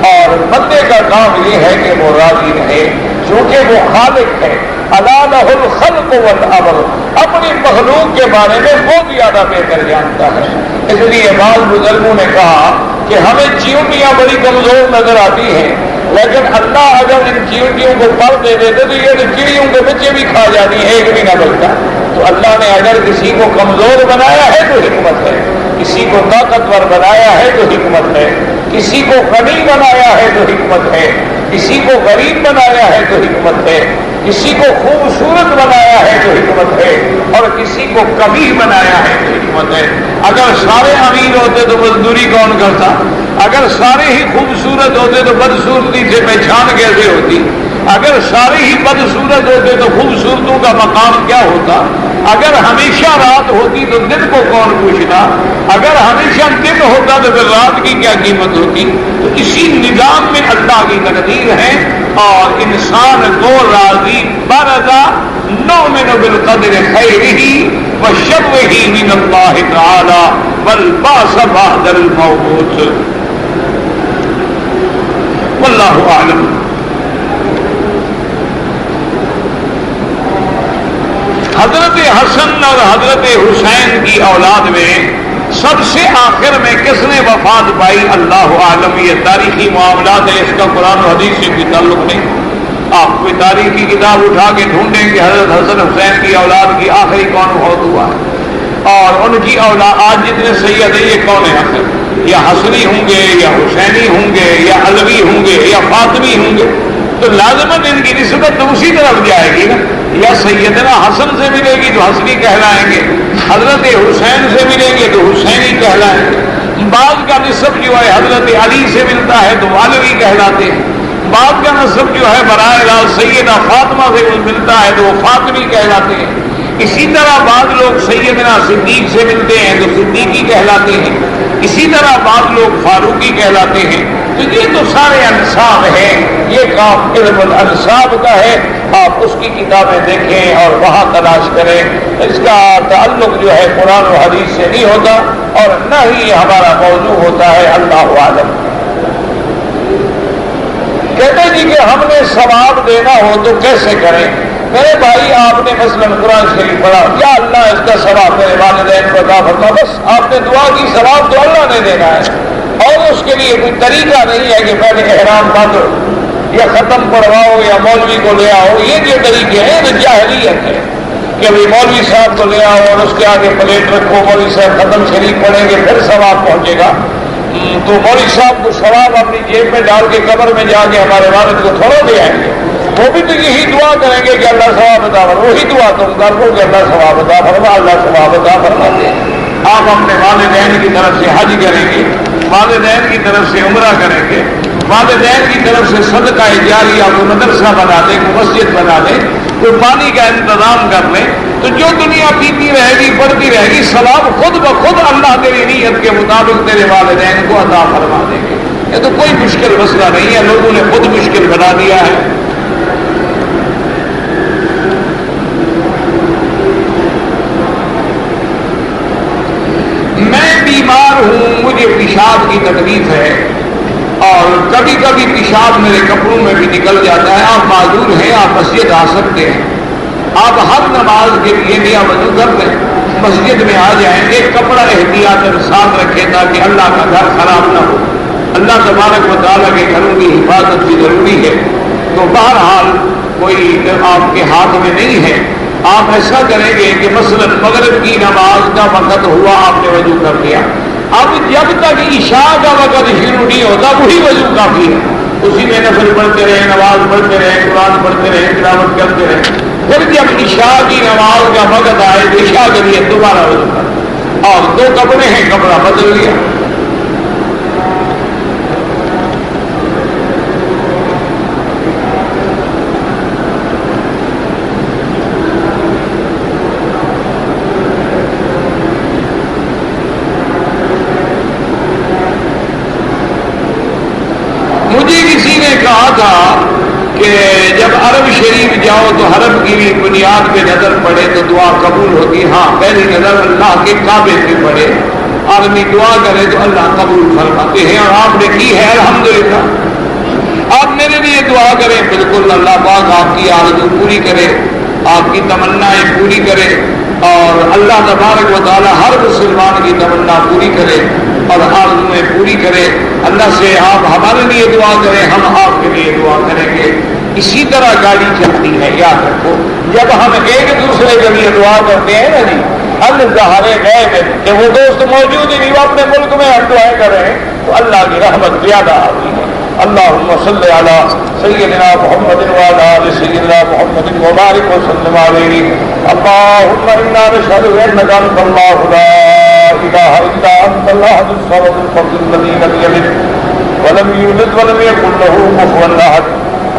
اور بندے کا کام یہ ہے کہ وہ راضی رہے، چونکہ وہ خالق ہے۔ الا لہ الخلق والامر، اپنی مخلوق کے بارے میں بہت زیادہ بہتر جانتا ہے۔ اس لیے بعض بزرگوں نے کہا کہ ہمیں چیونٹیاں بڑی کمزور نظر آتی ہیں، لیکن اللہ اگر ان چیونٹیوں کو پر دے دیتے تو یہ چڑیوں کے بچے بھی کھا جاتی، ایک بھی نہ بچتا۔ تو اللہ نے اگر کسی کو کمزور بنایا ہے تو حکمت ہے، کسی کو طاقتور بنایا ہے تو حکمت ہے، کسی کو غنی بنایا ہے تو حکمت ہے، کسی کو غریب بنایا ہے تو حکمت ہے، کسی کو خوبصورت بنایا ہے تو حکمت ہے، اور کسی کو کبھی بنایا ہے تو حکمت ہے۔ اگر سارے امیر ہوتے تو مزدوری کون کرتا؟ اگر سارے ہی خوبصورت ہوتے تو بدصورتی سے پہچان کیسے ہوتی؟ اگر سارے ہی بدصورت ہوتے تو خوبصورتوں کا مقام کیا ہوتا؟ اگر ہمیشہ رات ہوتی تو دن کو کون پوچھتا؟ اگر ہمیشہ دن ہوتا تو پھر رات کی کیا قیمت ہوتی؟ تو اسی نظام میں اللہ کی تقدیر ہے، اور انسان کو راضی برضا نؤمن بالقدر خیرہ وشرہ من اللہ تعالی والبعث بعد الموت، واللہ اعلم۔ حضرت حسن اور حضرت حسین کی اولاد میں سب سے آخر میں کس نے وفات پائی اللہ عالم، یہ تاریخی معاملات ہے، اس کا قرآن و حدیث سے کوئی تعلق نہیں۔ آپ کوئی تاریخی کتاب اٹھا کے ڈھونڈیں کہ حضرت حسن حسین کی اولاد کی آخری کون فوت ہوا ہے، اور ان کی اولاد آج جتنے سید ہیں یہ کون ہے آخر؟ یا حسنی ہوں گے یا حسینی ہوں گے یا علوی ہوں گے یا فاطمی ہوں گے، تو لازماً ان کی نسبت تو اسی طرف جائے گی نا، یا سیدنا حسن سے ملے گی تو حسنی کہلائیں گے، حضرت حسین سے ملیں گے تو حسینی کہلائیں گے، بعض کا نسب جو ہے حضرت علی سے ملتا ہے تو علوی کہلاتے ہیں، بعض کا نسب جو ہے براہ راست سیدہ فاطمہ سے ملتا ہے تو وہ فاطمی کہلاتے ہیں، اسی طرح بعض لوگ سیدنا صدیق سے ملتے ہیں تو صدیقی کہلاتے ہیں، اسی طرح بعض لوگ فاروقی کہلاتے ہیں۔ تو یہ تو سارے انساب ہیں، یہ کام علم الانساب کا ہے، آپ اس کی کتابیں دیکھیں اور وہاں تلاش کریں، اس کا تعلق جو ہے قرآن و حدیث سے نہیں ہوتا، اور نہ ہی ہمارا موضوع ہوتا ہے، اللہ عالم۔ کہتے جی کہ ہم نے ثواب دینا ہو تو کیسے کریں؟ میرے بھائی آپ نے مثلاً قرآن شریف پڑھا، یا اللہ اس کا ثواب میرے والدین کو عطا فرما، بس آپ نے دعا کی، ثواب تو اللہ نے دینا ہے، اور اس کے لیے کوئی طریقہ نہیں ہے کہ پہلے احرام باندھو یا ختم پڑھواؤ یا مولوی کو لے آؤ، یہ جو طریقے ہیں یہ جاہلیت ہے کہ بھائی مولوی صاحب کو لے آؤ اور اس کے آگے پلیٹ رکھو، مولوی صاحب ختم شریف پڑھیں گے پھر ثواب پہنچے گا، تو مولوی صاحب کو ثواب اپنی جیب میں ڈال کے قبر میں جا کے ہمارے والد کو تھوڑا دے آئیں گے، وہ بھی تو یہی دعا کریں گے کہ اللہ ثواب عطا فرما، وہی دعا تم کر لو کہ اللہ ثواب عطا فرما، اللہ ثواب عطا فرماتے ہیں۔ آپ اپنے والدین کی طرف سے حج کریں گے، والدین کی طرف سے عمرہ کریں گے، والدین کی طرف سے صدقہ جاریہ کوئی مدرسہ بنا دیں، کوئی مسجد بنا دیں، کوئی پانی کا انتظام کر لیں، تو جو دنیا پیتی رہے گی بڑھتی رہے گی، ثواب خود بخود اللہ تیری نیت کے مطابق تیرے والدین کو عطا فرما دیں گے۔ یہ تو کوئی مشکل مسئلہ نہیں ہے، لوگوں نے خود مشکل بنا دیا ہے۔ میں بیمار ہوں، مجھے پیشاب کی تکلیف ہے، اور کبھی کبھی پیشاب میرے کپڑوں میں بھی نکل جاتا ہے، آپ معذور ہیں، آپ مسجد آ سکتے ہیں، آپ ہر نماز کے لیے نیا وضو کر لیں، مسجد میں آ جائیں، ایک کپڑا احتیاط ساتھ رکھیں تاکہ اللہ کا گھر خراب نہ ہو، اللہ تبارک و تعالیٰ کے گھروں کی حفاظت بھی ضروری ہے۔ تو بہرحال کوئی آپ کے ہاتھ میں نہیں ہے، آپ ایسا کریں گے کہ مثلا مغرب کی نماز کا وقت ہوا، آپ نے وضو کر لیا، اب جب تک عشاء کا وقت شروع نہیں ہوتا وہی وضو کافی ہے، اسی میں نفل پڑھتے رہے، نماز پڑھتے رہے، قرآن پڑھتے رہے، تلاوت کرتے رہے، پھر جب عشاء کی نماز کا وقت آئے تو عشاء کے لیے دوبارہ وضو کر، اور دو کپڑے ہیں کپڑا بدل لیا۔ حرم شریف جاؤ تو حرم کی بھی بنیاد پہ نظر پڑے تو دعا قبول ہوتی. ہاں پہلی نظر اللہ کے کعبے پہ پڑے، آدمی دعا کرے تو اللہ قبول فرماتے ہیں. اور آپ نے کی ہے الحمدللہ. آپ میرے لیے دعا کریں، بالکل اللہ پاک آپ کی آرزو پوری کرے، آپ کی تمنائیں پوری کرے، اور اللہ تبارک و تعالی ہر مسلمان کی تمنا پوری کرے اور آرزویں پوری کرے. اللہ سے آپ ہمارے لیے دعا کریں، ہم آپ کے لیے دعا کریں گے. اسی طرح گاڑی چلتی ہے. یاد رکھو جب ہم ایک دوسرے کے لیے دعا کرتے ہیں نا جی، ہم ظاہر گئے میں کہ وہ دوست موجود ہی نہیں، وہ اپنے ملک میں ہم دعائیں کر رہے ہیں تو اللہ کی رحمت زیادہ آتی ہے. اللهم صل على سيدنا محمد وعلى آل سيدنا محمد وبارك وسلم عليه. اللهم إنا نشهد أنك أنت الله لا إله إلا أنت الأحد الصمد الفرد الذي لم يلد ولم يولد ولم يكن له كفوا أحد.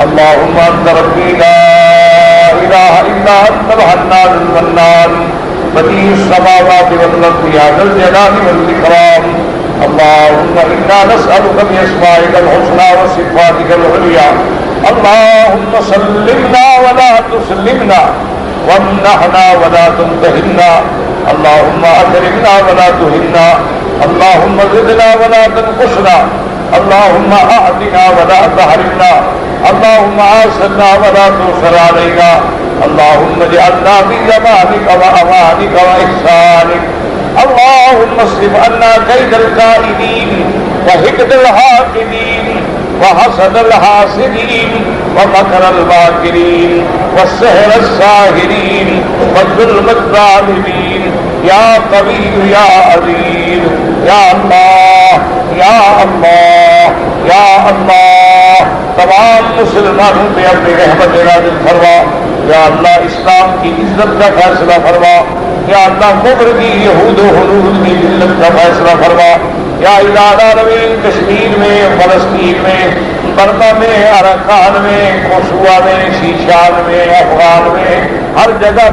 اللهم أنت ربي لا إله إلا أنت الحنان المنان بديع السماوات والأرض يا ذا الجلال والإكرام. اللهم إنا نسألك بأسمائك الحسنى وصفاتك العليا. اللهم سلمنا ولا تسلمنا، وامنحنا ولا تمتحنا. اللهم أكرمنا ولا تهنا. اللهم زدنا ولا تنقصنا. اللهم أعطنا ولا تحرمنا. اللهم آثرنا ولا تؤثر علينا. اللهم اجعلنا في زمانك وأمانك وإحسانك. اللهم اصرف عنا كيد الكائدين وحقد الحاقدين وحسد الحاسدين ومكر الماكرين والسحر الساهرين والظلم الظالمين. يا قوي يا عزيز يا الله يا الله يا الله. تمام مسلمانوں پہ اپنی رحمت نازل فرما. یا اللہ اسلام کی عزت کا فیصلہ فرما. یا اللہ کفر کی یہود و حنود کی ذلت کا فیصلہ فرما. یا الہ العالمین کشمیر میں، فلسطین میں، برما میں، ارکان میں، کوسوا میں، شیشان میں، افغان میں، ہر جگہ